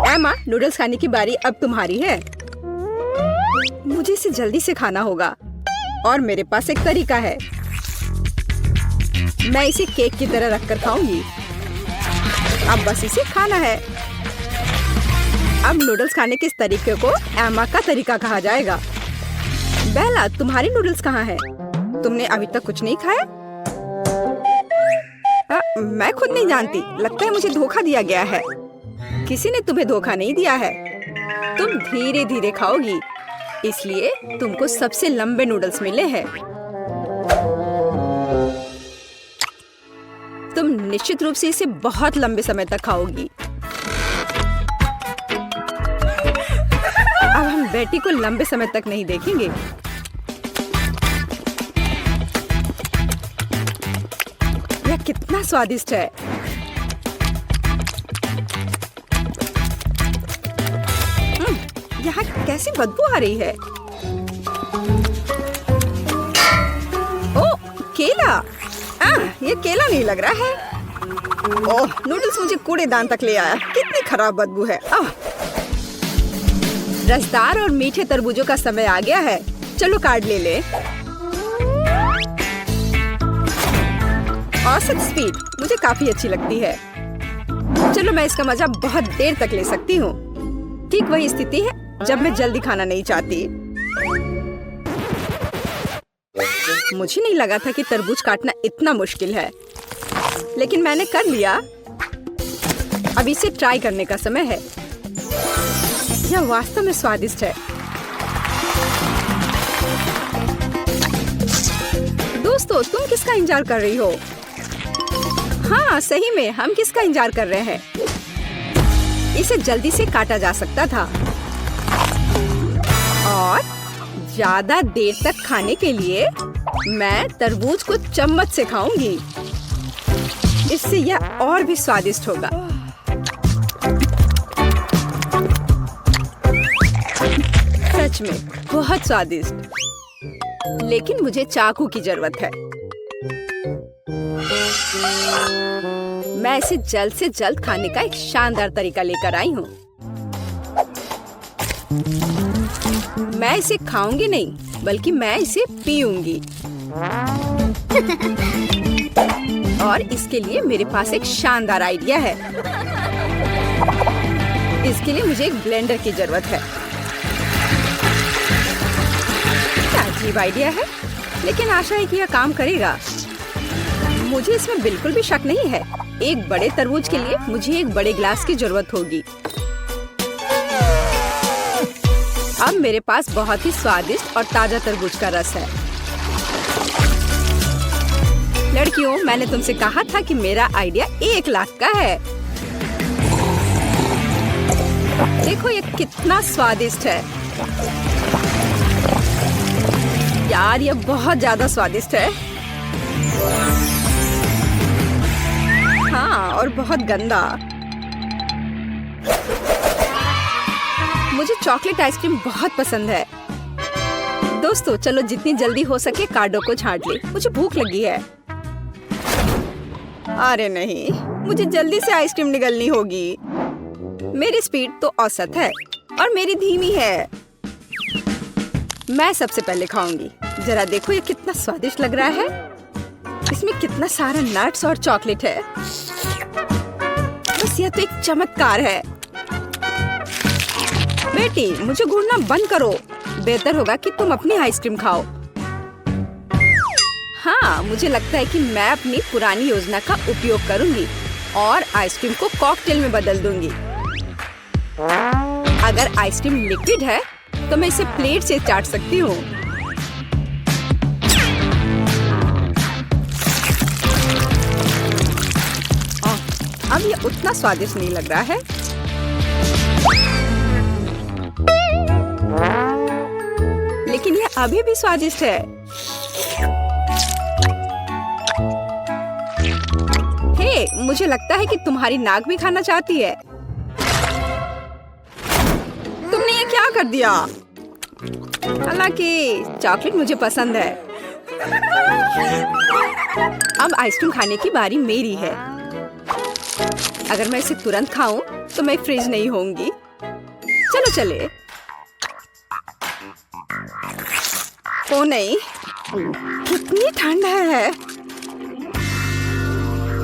एमा, नूडल्स खाने की बारी अब तुम्हारी है। मुझे इसे जल्दी से खाना होगा और मेरे पास एक तरीका है। मैं इसे केक की तरह रखकर खाऊंगी। अब बस इसे खाना है। अब नूडल्स खाने के इस तरीके को एमा का तरीका कहा जाएगा। बेला, तुम्हारी नूडल्स कहाँ है? तुमने अभी तक कुछ नहीं खाया? मैं खुद नहीं जानती। लगता है मुझे धोखा दिया गया है। किसी ने तुम्हें धोखा नहीं दिया है। तुम धीरे धीरे खाओगी, इसलिए तुमको सबसे लंबे नूडल्स मिले हैं। तुम निश्चित रूप से इसे बहुत लंबे समय तक खाओगी। अब हम बेटी को लंबे समय तक नहीं देखेंगे। यह कितना स्वादिष्ट है। यहाँ कैसी बदबू आ रही है। ओह, केला। ये केला नहीं लग रहा है। ओह, नूडल्स मुझे कूड़ेदान तक ले आया। कितनी खराब बदबू है। रसदार और मीठे तरबूजों का समय आ गया है। चलो कार्ड ले ले। औसत स्पीड मुझे काफी अच्छी लगती है। चलो मैं इसका मजा बहुत देर तक ले सकती हूँ। ठीक वही स्थिति है जब मैं जल्दी खाना नहीं चाहती। मुझे नहीं लगा था कि तरबूज काटना इतना मुश्किल है, लेकिन मैंने कर लिया। अब इसे ट्राई करने का समय है। यह वास्तव में स्वादिष्ट है। दोस्तों, तुम किसका इंतजार कर रही हो? हाँ, सही में हम किसका इंतजार कर रहे हैं? इसे जल्दी से काटा जा सकता था और ज्यादा देर तक खाने के लिए मैं तरबूज को चम्मच से खाऊंगी। इससे यह और भी स्वादिष्ट होगा। सच में बहुत स्वादिष्ट। लेकिन मुझे चाकू की जरूरत है। मैं इसे जल्द से जल्द खाने का एक शानदार तरीका लेकर आई हूँ। मैं इसे खाऊंगी नहीं, बल्कि मैं इसे पीऊंगी। और इसके लिए मेरे पास एक शानदार आइडिया है। इसके लिए मुझे एक ब्लेंडर की जरूरत है। क्या अजीब आइडिया है, लेकिन आशा है कि यह काम करेगा। मुझे इसमें बिल्कुल भी शक नहीं है। एक बड़े तरबूज के लिए मुझे एक बड़े गिलास की जरूरत होगी। अब मेरे पास बहुत ही स्वादिष्ट और ताजा तरबूज का रस है। लड़कियों, मैंने तुमसे कहा था कि मेरा आइडिया 1 लाख का है। देखो ये कितना स्वादिष्ट है। यार, ये बहुत ज्यादा स्वादिष्ट है। हाँ, और बहुत गंदा। मुझे चॉकलेट आइसक्रीम बहुत पसंद है। दोस्तों, चलो जितनी जल्दी हो सके कार्डों को छांट ले। मुझे भूख लगी है। अरे नहीं, मुझे जल्दी से आइसक्रीम निगलनी होगी। मेरी स्पीड तो औसत है और मेरी धीमी है। मैं सबसे पहले खाऊंगी। जरा देखो ये कितना स्वादिष्ट लग रहा है। इसमें कितना सारा नट्स और चॉकलेट है। बस यह तो एक चमत्कार है। बेटी, मुझे घूरना बंद करो। बेहतर होगा कि तुम अपनी आइसक्रीम खाओ। हाँ, मुझे लगता है कि मैं अपनी पुरानी योजना का उपयोग करूंगी और आइसक्रीम को कॉकटेल में बदल दूंगी। अगर आइसक्रीम लिक्विड है तो मैं इसे प्लेट से चाट सकती हूँ। अब ये उतना स्वादिष्ट नहीं लग रहा है। लेकिन ये अभी भी स्वादिष्ट है। हे, मुझे लगता है कि तुम्हारी नाक भी खाना चाहती है। तुमने ये क्या कर दिया? हालांकि चॉकलेट मुझे पसंद है। अब आइसक्रीम खाने की बारी मेरी है। अगर मैं इसे तुरंत खाऊं तो मैं फ्रीज नहीं होंगी। चलो चले। ओ नहीं, कितनी ठंड है।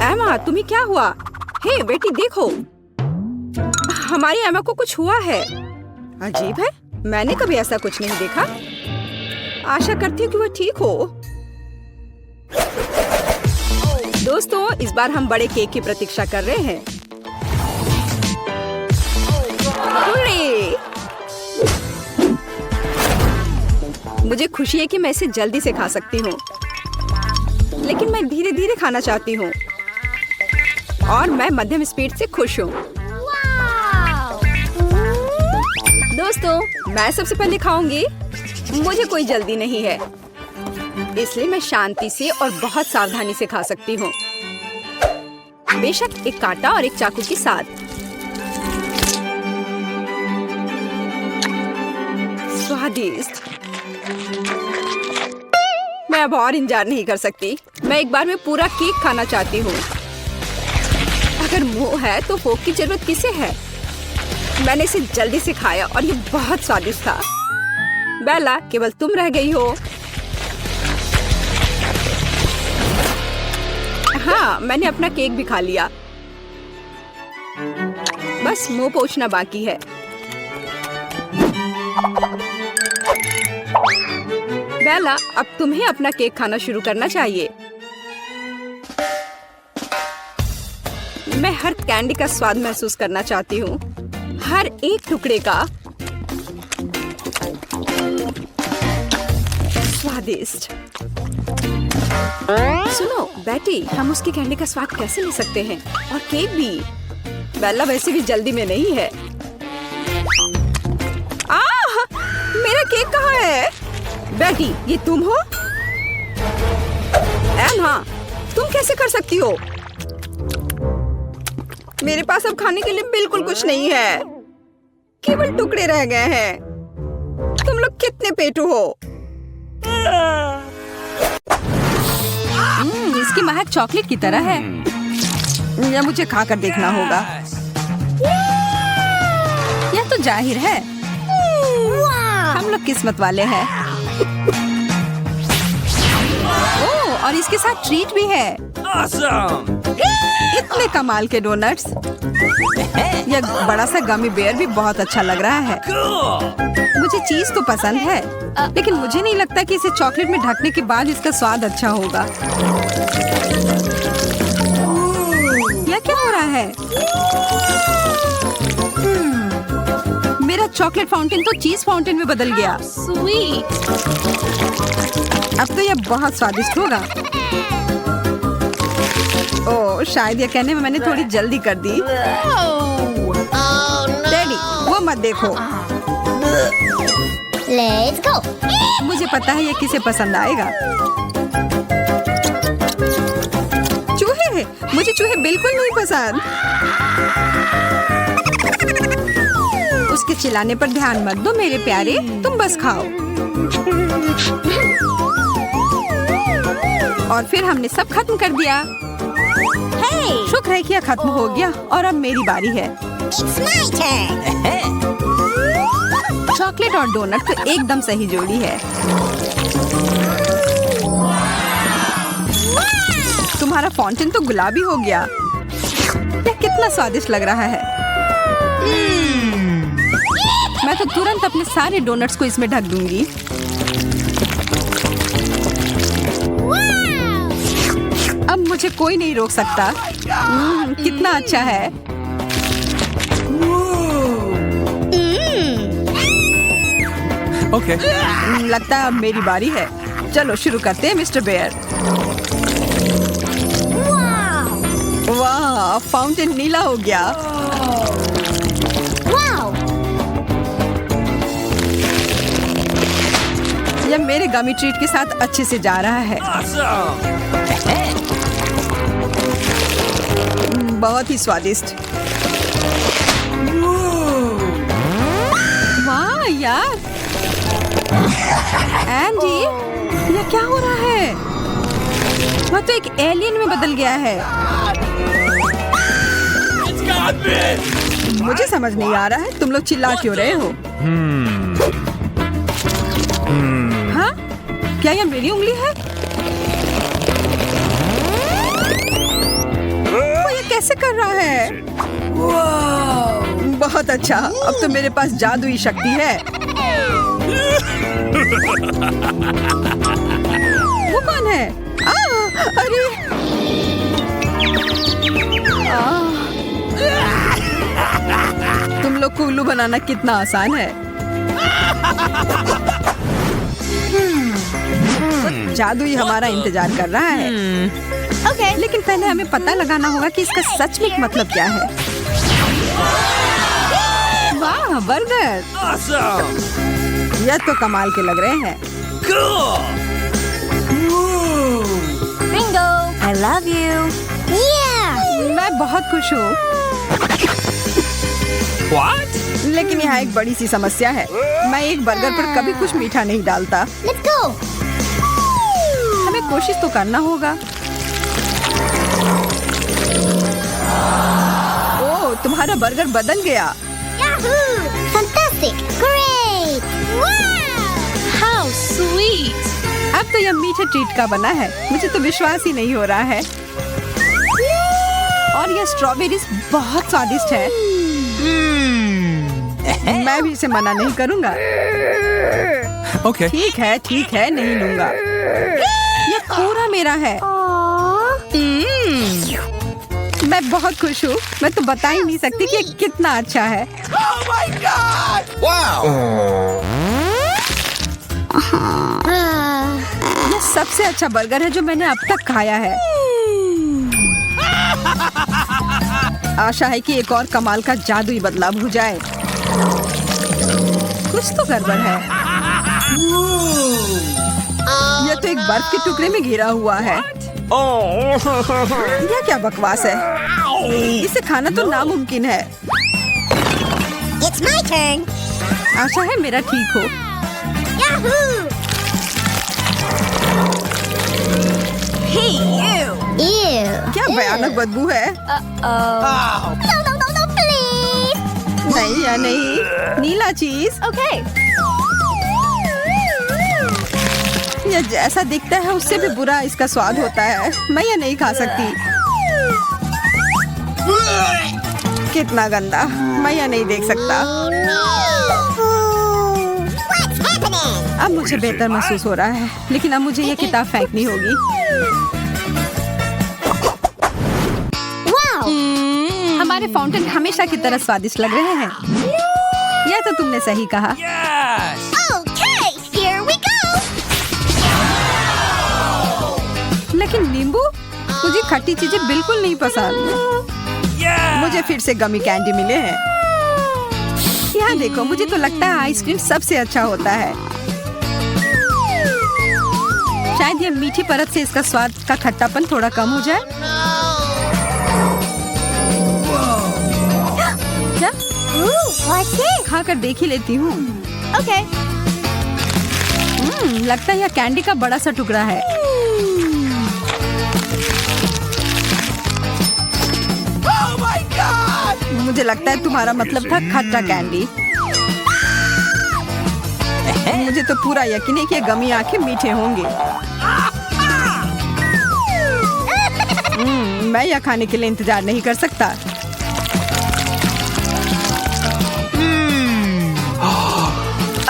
एमा, तुम्हें क्या हुआ? हे बेटी देखो, हमारी एमा को कुछ हुआ है। अजीब है, मैंने कभी ऐसा कुछ नहीं देखा। आशा करती हूँ कि वह ठीक हो। दोस्तों, इस बार हम बड़े केक की प्रतीक्षा कर रहे हैं। मुझे खुशी है कि मैं इसे जल्दी से खा सकती हूँ, लेकिन मैं धीरे धीरे खाना चाहती हूँ और मैं मध्यम स्पीड से खुश हूँ। दोस्तों, मैं सबसे पहले खाऊंगी। मुझे कोई जल्दी नहीं है, इसलिए मैं शांति से और बहुत सावधानी से खा सकती हूँ। बेशक एक कांटा और एक चाकू के साथ। स्वादिष्ट। मैं अब और इंतजार नहीं कर सकती। मैं एक बार में पूरा केक खाना चाहती हूँ। अगर मुंह है तो फोक की जरूरत किसे है? मैंने इसे जल्दी से खाया और ये बहुत स्वादिष्ट था। बेला, केवल तुम रह गई हो। हाँ, मैंने अपना केक भी खा लिया। बस मुंह पोंछना बाकी है। बेला, अब तुम्हें अपना केक खाना शुरू करना चाहिए। मैं हर कैंडी का स्वाद महसूस करना चाहती हूँ, हर एक टुकड़े का। स्वादिष्ट। सुनो बेटी, हम उसकी कैंडी का स्वाद कैसे ले सकते हैं? और केक भी। बेला वैसे भी जल्दी में नहीं है। मेरा केक कहाँ है? बेटी, ये तुम हो? एमा, तुम कैसे कर सकती हो? मेरे पास अब खाने के लिए बिल्कुल कुछ नहीं है। केवल टुकड़े रह गए हैं। तुम लोग कितने पेटू हो? इसकी महक चॉकलेट की तरह है। यह मुझे खाकर देखना होगा। यह तो जाहिर है, हम लोग किस्मत वाले हैं। ओह, और इसके साथ ट्रीट भी है। Awesome! इतने कमाल के डोनट्स। यह बड़ा सा गमी बेयर भी बहुत अच्छा लग रहा है। Cool! मुझे चीज तो पसंद है, लेकिन मुझे नहीं लगता कि इसे चॉकलेट में ढकने के बाद इसका स्वाद अच्छा होगा। यह क्या हो रहा है? मेरा चॉकलेट फाउंटेन तो चीज फाउंटेन में बदल गया। स्वीट। अब तो यह बहुत स्वादिष्ट होगा। ओह, शायद यह कहने में मैंने थोड़ी जल्दी कर दी। डैडी, वो मत देखो। Let's go! मुझे पता है ये किसे पसंद आएगा। चूहे, मुझे चूहे बिल्कुल नहीं पसंद। उसके चिल्लाने पर ध्यान मत दो मेरे प्यारे, तुम बस खाओ। और फिर हमने सब खत्म कर दिया। शुक्र है कि यह खत्म हो गया और अब मेरी बारी है। It's my turn! चॉकलेट और डोनट तो एकदम सही जोड़ी है। तुम्हारा फाउंटेन तो गुलाबी हो गया। यह कितना स्वादिष्ट लग रहा है। मैं तो तुरंत अपने सारे डोनट्स को इसमें ढक दूंगी। अब मुझे कोई नहीं रोक सकता। कितना अच्छा है। Okay. लगता है अब मेरी बारी है। चलो शुरू करते हैं मिस्टर बेयर। वाह, फाउंटेन नीला हो गया। Wow! यह मेरे गमी ट्रीट के साथ अच्छे से जा रहा है। Awesome. बहुत ही स्वादिष्ट। वाह यार, एंडी, यह क्या हो रहा है? वह तो एक एलियन में बदल गया है। It's got me. मुझे समझ नहीं आ रहा है, तुम लोग चिल्ला क्यों रहे हो? हाँ? क्या यह मेरी उंगली है? वो ये कैसे कर रहा है? बहुत अच्छा, अब तो मेरे पास जादुई शक्ति है। वो कौन है? अरे! तुम लोग को उल्लू बनाना कितना आसान है। जादुई हमारा इंतजार कर रहा है। Okay. लेकिन पहले हमें पता लगाना होगा कि इसका सच में मतलब क्या है। वाह, बर्गर! Awesome. यह तो कमाल के लग रहे हैं। Cool. Bingo! I love you. Yeah! मैं बहुत खुश हूँ, What? लेकिन यहाँ एक बड़ी सी समस्या है। मैं एक बर्गर पर कभी कुछ मीठा नहीं डालता। Let's go! हमें कोशिश तो करना होगा। ओह, तुम्हारा बर्गर बदल गया। Yahoo! Fantastic! Great! Wow! How sweet! अब तो यह मीठे ट्रीट का बना है। मुझे तो विश्वास ही नहीं हो रहा है। और यह स्ट्रॉबेरीज बहुत स्वादिष्ट है। मैं भी इसे मना नहीं करूंगा। Okay. ठीक है, नहीं लूंगा। यह पूरा मेरा है। मैं बहुत खुश हूँ। मैं तो बता ही नहीं सकती कि ये कितना अच्छा है। Wow. यह सबसे अच्छा बर्गर है जो मैंने अब तक खाया है। आशा है कि एक और कमाल का जादुई बदलाव हो जाए। कुछ तो गड़बड़ है। यह तो एक बर्फ के टुकड़े में घिरा हुआ है। यह क्या बकवास है? इसे खाना तो नामुमकिन है। It's my turn. आशा है मेरा ठीक हो। Yahoo! Hey, you! Ew! क्या भयानक बदबू है। No, no, no, no, please! नहीं या नहीं, नीला चीज। Okay. यह जैसा दिखता है उससे भी बुरा इसका स्वाद होता है। मैं यह नहीं खा सकती। कितना गंदा, मैं यह नहीं देख सकता। What's happening? अब मुझे बेहतर महसूस हो रहा है, लेकिन अब मुझे यह किताब फेंकनी होगी। Wow! हमारे फाउंटेन हमेशा की तरह स्वादिष्ट लग रहे हैं। यह तो तुमने सही कहा। Yes. Okay, here we go! लेकिन नींबू, मुझे खट्टी चीजें बिल्कुल नहीं पसंद। Yeah. मुझे फिर से गमी कैंडी मिले हैं। यहाँ देखो, मुझे तो लगता है आइसक्रीम सबसे अच्छा होता है। शायद यह मीठी परत से इसका स्वाद का खट्टापन थोड़ा कम हो जाए। क्या? Ooh, what's this? खाकर देख ही लेती हूँ। Okay. लगता है यह कैंडी का बड़ा सा टुकड़ा है। मुझे लगता है तुम्हारा मतलब था खट्टा कैंडी। मुझे तो पूरा यकीन है कि ये गमी आंखें मीठे होंगे। मैं यह खाने के लिए इंतजार नहीं कर सकता।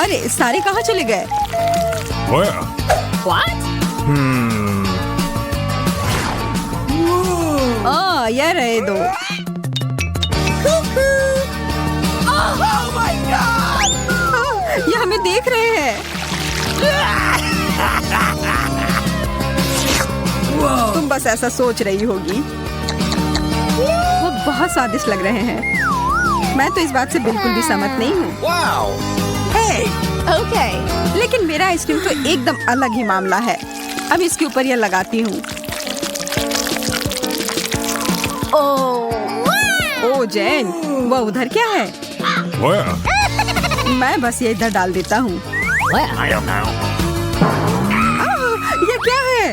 अरे सारे कहाँ चले गए? Where? What? यह रहे दो। यह हमें देख रहे हैं। तुम बस ऐसा सोच रही होगी। वो बहुत स्वादिष्ट लग रहे हैं। मैं तो इस बात से बिल्कुल भी सहमत नहीं हूँ। Wow. Hey. ओके। लेकिन मेरा आइसक्रीम तो एकदम अलग ही मामला है। अब इसके ऊपर यह लगाती हूँ। ओ जैन, वो उधर क्या है? Where? मैं बस ये इधर डाल देता हूँ। I don't know. ये क्या है?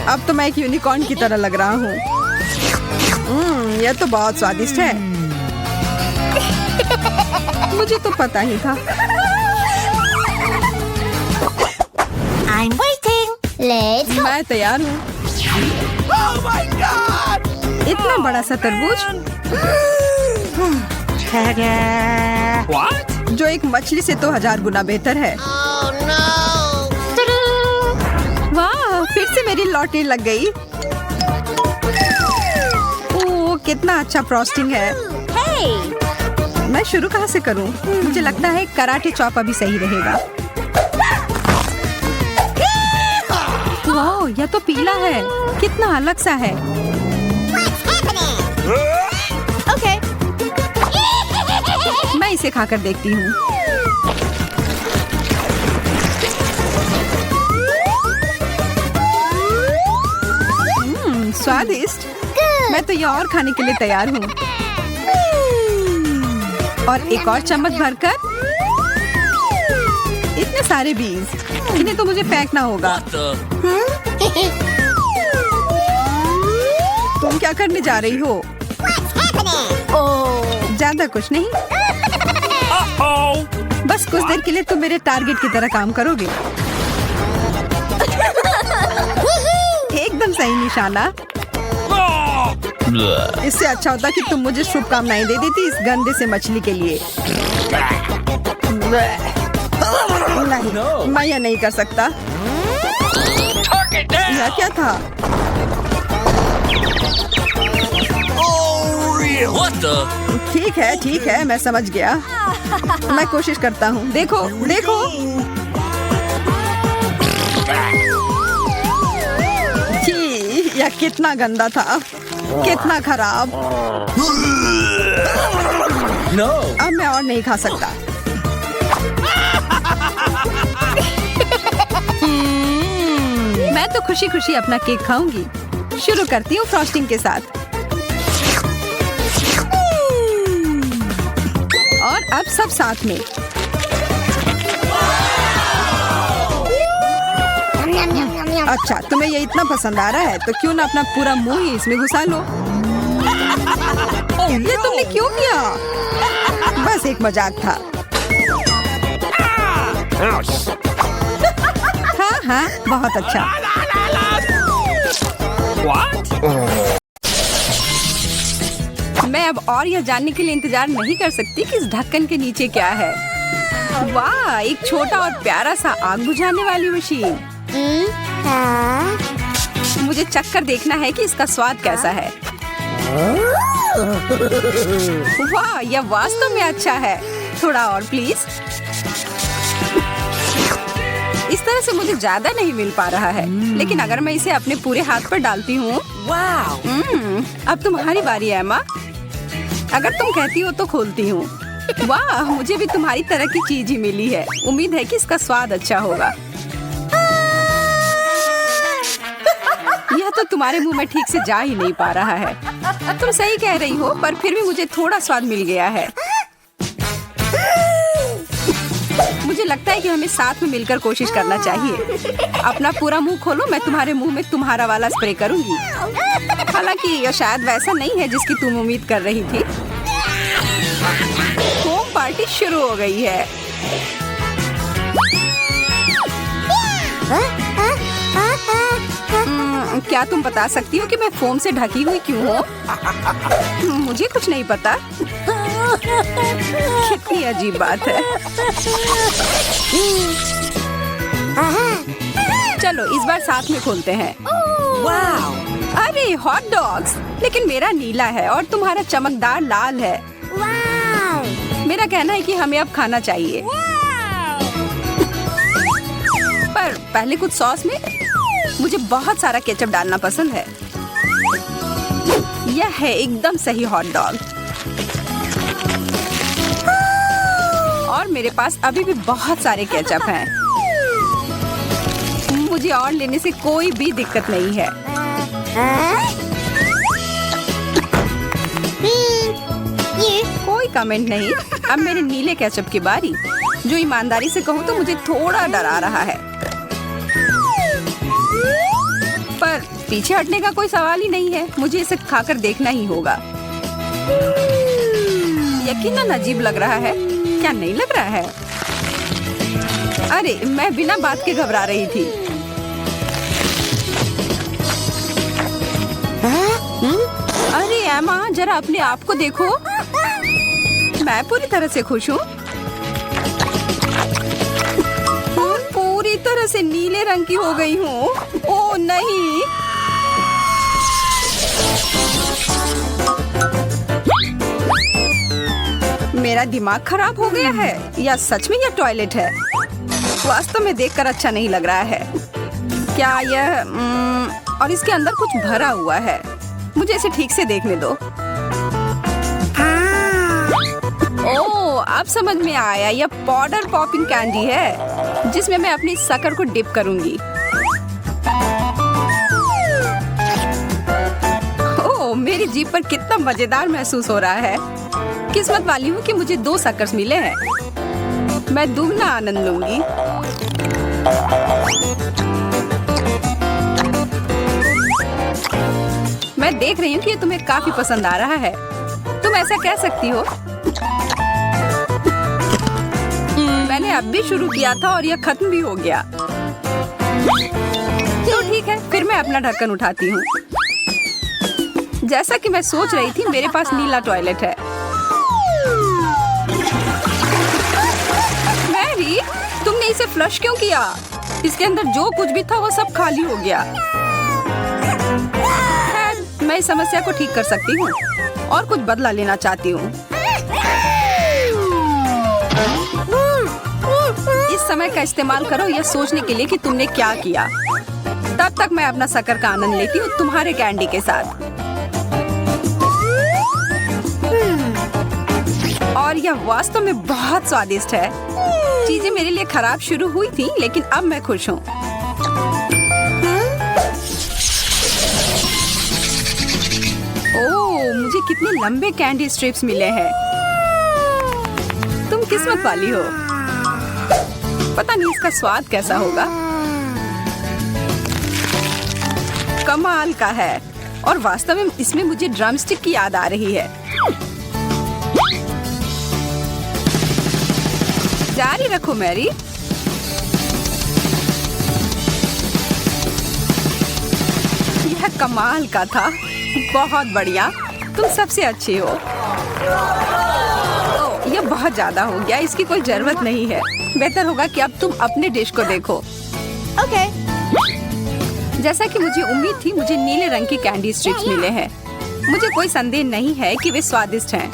अब तो मैं एक यूनिकॉर्न की तरह लग रहा हूँ। यह तो बहुत स्वादिष्ट है। मुझे तो पता ही था। I'm waiting. Let's go. मैं तैयार हूँ। Oh my God! इतना बड़ा सा तरबूज What? जो एक मछली से तो 1000 गुना बेहतर है। वाह, फिर से मेरी लॉटरी लग गई। ओह, कितना अच्छा फ्रॉस्टिंग है। Hey. मैं शुरू कहाँ से करूँ? मुझे लगता है कराटे चॉप अभी सही रहेगा। वाह, यह तो पीला है। कितना अलग सा है। Okay. मैं इसे खाकर देखती हूँ। स्वादिष्ट। मैं तो ये और खाने के लिए तैयार हूँ। और एक और चम्मच भरकर। इतने सारे बीज, इन्हें तो मुझे फेंकना होगा। तुम क्या करने जा रही हो? ज्यादा कुछ नहीं। Uh-oh. बस कुछ देर के लिए तुम मेरे टारगेट की तरह काम करोगे। एकदम सही निशाना। Oh. इससे अच्छा होता कि तुम मुझे शुभकामनाएं दे देती इस गंदे से मछली के लिए। नहीं, मैं यह नहीं कर सकता। Target down. यह क्या था? Oh, real. What the? ठीक है, मैं समझ गया। मैं कोशिश करता हूँ। देखो, देखो। छी, यह कितना गंदा था, कितना खराब। No. अब मैं और नहीं खा सकता। मैं तो खुशी खुशी अपना केक खाऊंगी। शुरू करती हूँ फ्रॉस्टिंग के साथ। और अब सब साथ में। अच्छा, तुम्हें ये इतना पसंद आ रहा है तो क्यों ना अपना पूरा मुंह ही इसमें घुसा लो। ये तुमने क्यों किया? बस एक मजाक था। हाँ, बहुत अच्छा। What? मैं अब और यह जानने के लिए इंतजार नहीं कर सकती कि इस ढक्कन के नीचे क्या है। वाह, एक छोटा और प्यारा सा आग बुझाने वाली मशीन। मुझे चक्कर देखना है कि इसका स्वाद कैसा है। वाह, यह वास्तव में अच्छा है। थोड़ा और प्लीज। इस तरह से मुझे ज्यादा नहीं मिल पा रहा है, लेकिन अगर मैं इसे अपने पूरे हाथ पर डालती हूँ। Wow. अब तुम्हारी बारी है, एमा। अगर तुम कहती हो तो खोलती हूँ। वाह, मुझे भी तुम्हारी तरह की चीज ही मिली है। उम्मीद है कि इसका स्वाद अच्छा होगा। यह तो तुम्हारे मुंह में ठीक से जा ही नहीं पा रहा है। तुम सही कह रही हो, पर फिर भी मुझे थोड़ा स्वाद मिल गया है। मुझे लगता है कि हमें साथ में मिलकर कोशिश करना चाहिए। अपना पूरा मुंह खोलो, मैं तुम्हारे मुंह में तुम्हारा वाला स्प्रे करूंगी। हालांकि यह शायद वैसा नहीं है जिसकी तुम उम्मीद कर रही थी। होम पार्टी शुरू हो गई है। क्या तुम बता सकती हो कि मैं फोम से ढकी हुई क्यों हूँ? मुझे कुछ नहीं पता। कितनी अजीब बात है। चलो इस बार साथ में खोलते हैं। Wow. अरे हॉट डॉग्स, लेकिन मेरा नीला है और तुम्हारा चमकदार लाल है। Wow. मेरा कहना है कि हमें अब खाना चाहिए। पर पहले कुछ सॉस में मुझे बहुत सारा केचप डालना पसंद है। यह है एकदम सही हॉट डॉग। और मेरे पास अभी भी बहुत सारे केचप हैं। मुझे और लेने से कोई भी दिक्कत नहीं है। कोई कमेंट नहीं। अब मेरे नीले केचप की बारी। जो ईमानदारी से कहूँ तो मुझे थोड़ा डरा रहा है, पर पीछे हटने का कोई सवाल ही नहीं है। मुझे इसे खाकर देखना ही होगा। यकीनन अजीब लग रहा है, क्या नहीं लग रहा है? अरे मैं बिना बात के घबरा रही थी। अरे एमा, जरा अपने आप को देखो। मैं पूरी तरह से खुश हूँ और पूरी तरह से नीले रंग की हो गई हूँ। ओह नहीं, मेरा दिमाग खराब हो गया है या सच में यह टॉयलेट है? वास्तव में देखकर अच्छा नहीं लग रहा है। क्या यह और इसके अंदर कुछ भरा हुआ है। मुझे इसे ठीक से देखने दो। ओह, अब समझ में आया। यह पाउडर पॉपिंग कैंडी है जिसमें मैं अपनी शक्कर को डिप करूंगी। ओह, मेरी जीभ पर कितना मजेदार महसूस हो रहा है। किस्मत वाली हूँ कि मुझे 2 शक्कर्स मिले हैं। मैं दुगना आनंद लूंगी। मैं देख रही हूँ कि ये तुम्हें काफी पसंद आ रहा है। तुम ऐसा कह सकती हो। मैंने अब भी शुरू किया था और यह खत्म भी हो गया। तो ठीक है, फिर मैं अपना ढक्कन उठाती हूँ। जैसा कि मैं सोच रही थी, मेरे पास नीला टॉयलेट है। मैरी, तुमने इसे फ्लश क्यों किया? इसके अंदर जो कुछ भी था वो सब खाली हो गया। मैं इस समस्या को ठीक कर सकती हूँ और कुछ बदला लेना चाहती हूँ। इस समय का इस्तेमाल करो यह सोचने के लिए कि तुमने क्या किया। तब तक मैं अपना शक्कर का आनंद लेती हूँ तुम्हारे कैंडी के साथ। और यह वास्तव में बहुत स्वादिष्ट है। चीजें मेरे लिए खराब शुरू हुई थी, लेकिन अब मैं खुश हूँ। ओह, मुझे कितने लंबे कैंडी स्ट्रिप्स मिले हैं। तुम किस्मत वाली हो। पता नहीं इसका स्वाद कैसा होगा। कमाल का है। और वास्तव में इसमें मुझे ड्रमस्टिक की याद आ रही है। जारी रखो मैरी। यह कमाल का था। बहुत बढ़िया, तुम सबसे अच्छे हो। ओह, यह बहुत ज्यादा हो गया। इसकी कोई जरूरत नहीं है। बेहतर होगा कि अब तुम अपने डिश को देखो। Okay. जैसा कि मुझे उम्मीद थी, मुझे नीले रंग की कैंडी स्ट्रिप्स मिले हैं। मुझे कोई संदेह नहीं है कि वे स्वादिष्ट हैं।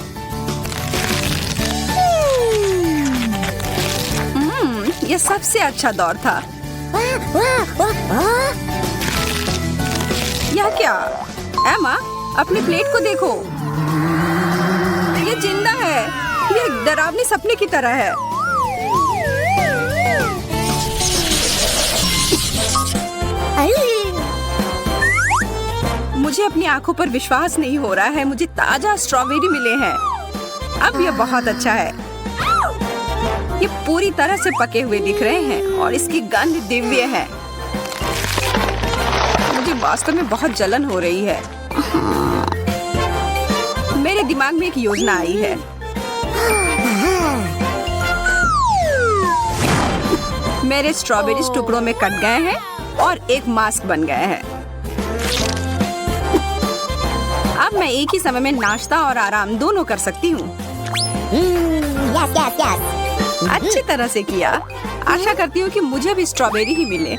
यह सबसे अच्छा दौर था। यह क्या? एमा, अपने प्लेट को देखो। ये जिंदा है। ये एक डरावने सपने की तरह है। मुझे अपनी आंखों पर विश्वास नहीं हो रहा है। मुझे ताजा स्ट्रॉबेरी मिले हैं। अब यह बहुत अच्छा है। ये पूरी तरह से पके हुए दिख रहे हैं और इसकी गंध दिव्य है। मुझे वास्तव में बहुत जलन हो रही है। मेरे दिमाग में एक योजना आई है। मेरे स्ट्रॉबेरीज टुकड़ों में कट गए हैं और एक मास्क बन गए हैं। अब मैं एक ही समय में नाश्ता और आराम दोनों कर सकती हूँ। Yes. अच्छी तरह से किया। आशा करती हूँ कि मुझे भी स्ट्रॉबेरी ही मिले।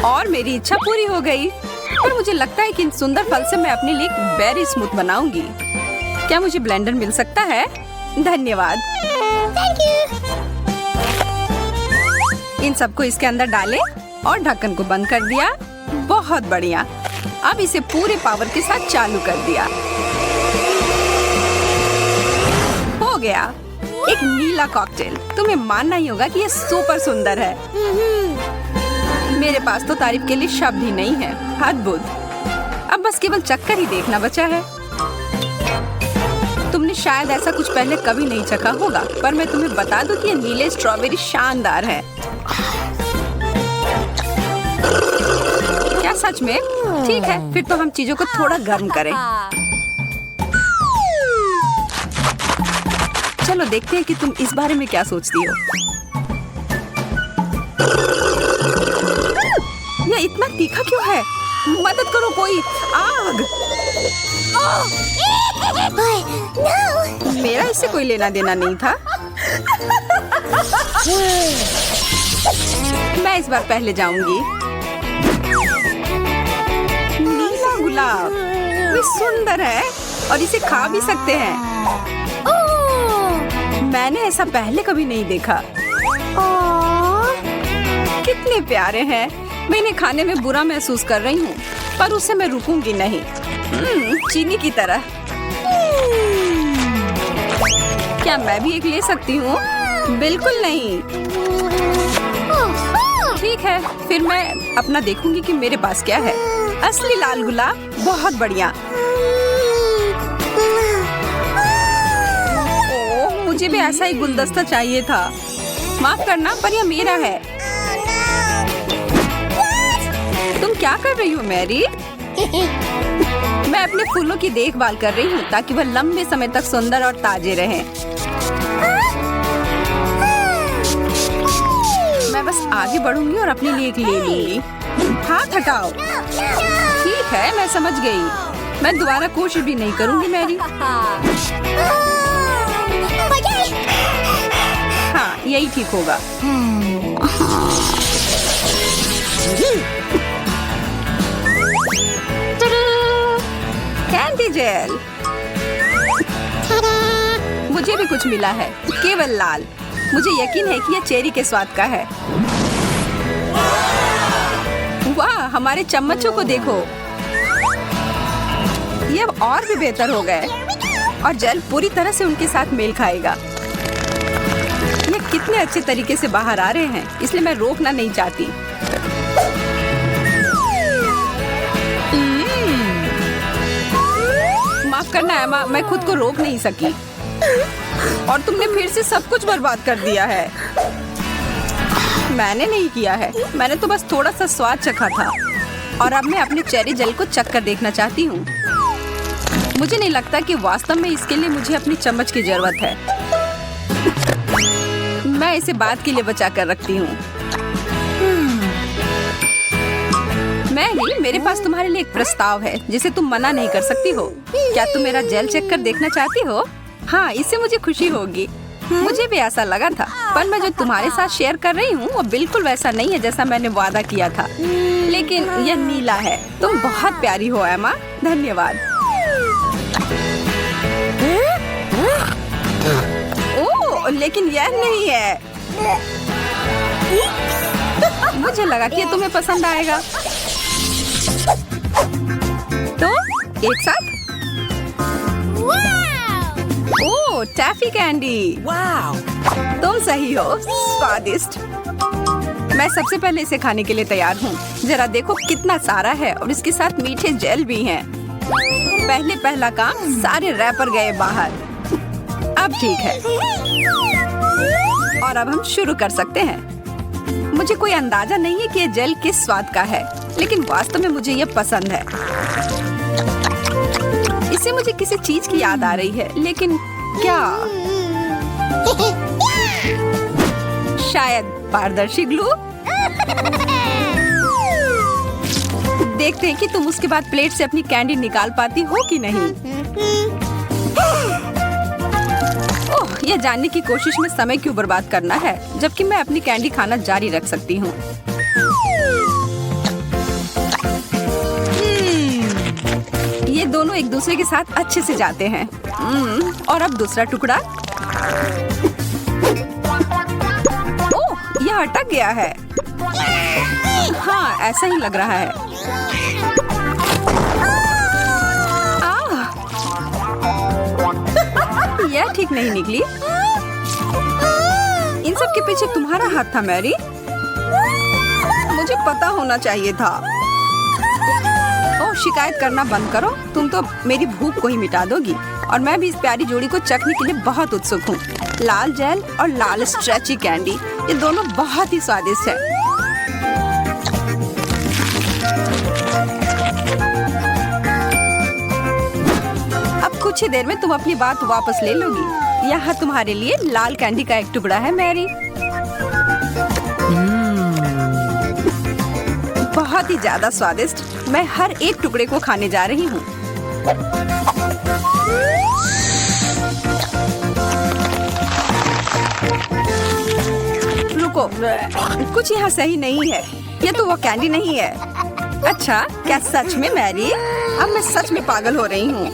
और मेरी इच्छा पूरी हो गई। पर मुझे लगता है कि इन सुंदर फल से मैं अपने लिए बेरी स्मूथ बनाऊंगी। क्या मुझे ब्लेंडर मिल सकता है? धन्यवाद। इन सबको इसके अंदर डालें और ढक्कन को बंद कर दिया। बहुत बढ़िया। अब इसे पूरे पावर के साथ चालू कर दिया। हो गया, एक नीला कॉकटेल। तुम्हें मानना ही होगा कि ये सुपर सुंदर है। मेरे पास तो तारीफ के लिए शब्द ही नहीं है। अद्भुत। अब बस केवल चक्कर ही देखना बचा है। तुमने शायद ऐसा कुछ पहले कभी नहीं चखा होगा, पर मैं तुम्हें बता दूं कि ये नीले स्ट्रॉबेरी शानदार है। क्या सच में? ठीक है, फिर तो हम चीजों को थोड़ा गर्म करें। चलो देखते हैं कि तुम इस बारे में क्या सोचती हो। यह इतना तीखा क्यों है? मदद करो कोई, आग! मेरा इससे कोई लेना देना नहीं था। मैं इस बार पहले जाऊंगी। नीला गुलाब, ये सुंदर है और इसे खा भी सकते हैं। मैंने ऐसा पहले कभी नहीं देखा। कितने प्यारे हैं। मैं इन्हें खाने में बुरा महसूस कर रही हूँ, पर उससे मैं रुकूंगी नहीं। चीनी की तरह। क्या मैं भी एक ले सकती हूँ? बिल्कुल नहीं। ठीक है, फिर मैं अपना देखूंगी कि मेरे पास क्या है। असली लाल गुलाब, बहुत बढ़िया। ओह, मुझे भी ऐसा ही गुलदस्ता चाहिए था। माफ करना, पर यह मेरा है। तुम क्या कर रही हो मैरी? मैं अपने फूलों की देखभाल कर रही हूँ ताकि वह लंबे समय तक सुंदर और ताजे रहें। मैं बस आगे बढ़ूंगी और अपने लिए एक ले लूंगी। हाथ हटाओ। ठीक है, मैं समझ गई। मैं दोबारा कोशिश भी नहीं करूंगी मैरी। हाँ, यही ठीक होगा। Candy jail. मुझे भी कुछ मिला है, केवल लाल। मुझे यकीन है कि यह चेरी के स्वाद का है। वाह, हमारे चम्मचों को देखो। ये और भी बेहतर हो गए और जेल पूरी तरह से उनके साथ मेल खाएगा। ये कितने अच्छे तरीके से बाहर आ रहे हैं, इसलिए मैं रोकना नहीं चाहती। माफ करना एमा, मैं खुद को रोक नहीं सकी और तुमने फिर से सब कुछ बर्बाद कर दिया है। मैंने नहीं किया है, मैंने तो बस थोड़ा सा स्वाद चखा था और अब मैं अपने चेरी जेल को चख कर देखना चाहती हूँ। मुझे नहीं लगता कि वास्तव में इसके लिए मुझे अपनी चम्मच की जरूरत है। मैं इसे बाद के लिए बचा कर रखती हूँ। मैरी, मेरे पास तुम्हारे लिए एक प्रस्ताव है जिसे तुम मना नहीं कर सकती हो। क्या तुम मेरा जेल चेक कर देखना चाहती हो? हाँ, इससे मुझे खुशी होगी। मुझे भी ऐसा लगा था, पर मैं जो तुम्हारे साथ शेयर कर रही हूँ वो बिल्कुल वैसा नहीं है जैसा मैंने वादा किया था। लेकिन यह नीला है। तुम बहुत प्यारी हो एमा। धन्यवाद। ओह, लेकिन यह नहीं है। मुझे लगा कि ये तुम्हें पसंद आएगा। तो एक साथ। ओह, टैफी कैंडी। Wow! तुम सही हो, स्वादिष्ट। मैं सबसे पहले इसे खाने के लिए तैयार हूँ। जरा देखो कितना सारा है और इसके साथ मीठे जेल भी हैं। पहला काम, सारे रैपर गए बाहर। अब ठीक है और अब हम शुरू कर सकते हैं। मुझे कोई अंदाजा नहीं है कि ये जेल किस स्वाद का है, लेकिन वास्तव में मुझे ये पसंद है। इससे मुझे किसी चीज की याद आ रही है, लेकिन क्या? शायद पारदर्शी ग्लू। देखते हैं कि तुम उसके बाद प्लेट से अपनी कैंडी निकाल पाती हो कि नहीं। ओह, यह जानने की कोशिश में समय क्यों बर्बाद करना है, जबकि मैं अपनी कैंडी खाना जारी रख सकती हूँ। ये दोनों एक दूसरे के साथ अच्छे से जाते हैं। और अब दूसरा टुकड़ा। ओह, यह अटक गया है। हाँ, ऐसा ही लग रहा है। आह, यह ठीक नहीं निकली। इन सब के पीछे तुम्हारा हाथ था मैरी। मुझे पता होना चाहिए था। ओह, शिकायत करना बंद करो। तुम तो मेरी भूख को ही मिटा दोगी। और मैं भी इस प्यारी जोड़ी को चखने के लिए बहुत उत्सुक हूँ। लाल जेल और लाल स्ट्रेची कैंडी, ये दोनों बहुत ही स्वादिष्ट है। अब कुछ ही देर में तुम अपनी बात वापस ले लोगी। यहाँ तुम्हारे लिए लाल कैंडी का एक टुकड़ा है मैरी। बहुत ही ज्यादा स्वादिष्ट। मैं हर एक टुकड़े को खाने जा रही हूँ। रुको, कुछ यहाँ सही नहीं है। ये तो वो कैंडी नहीं है। अच्छा, क्या सच में मैरी? अब मैं सच में पागल हो रही हूँ।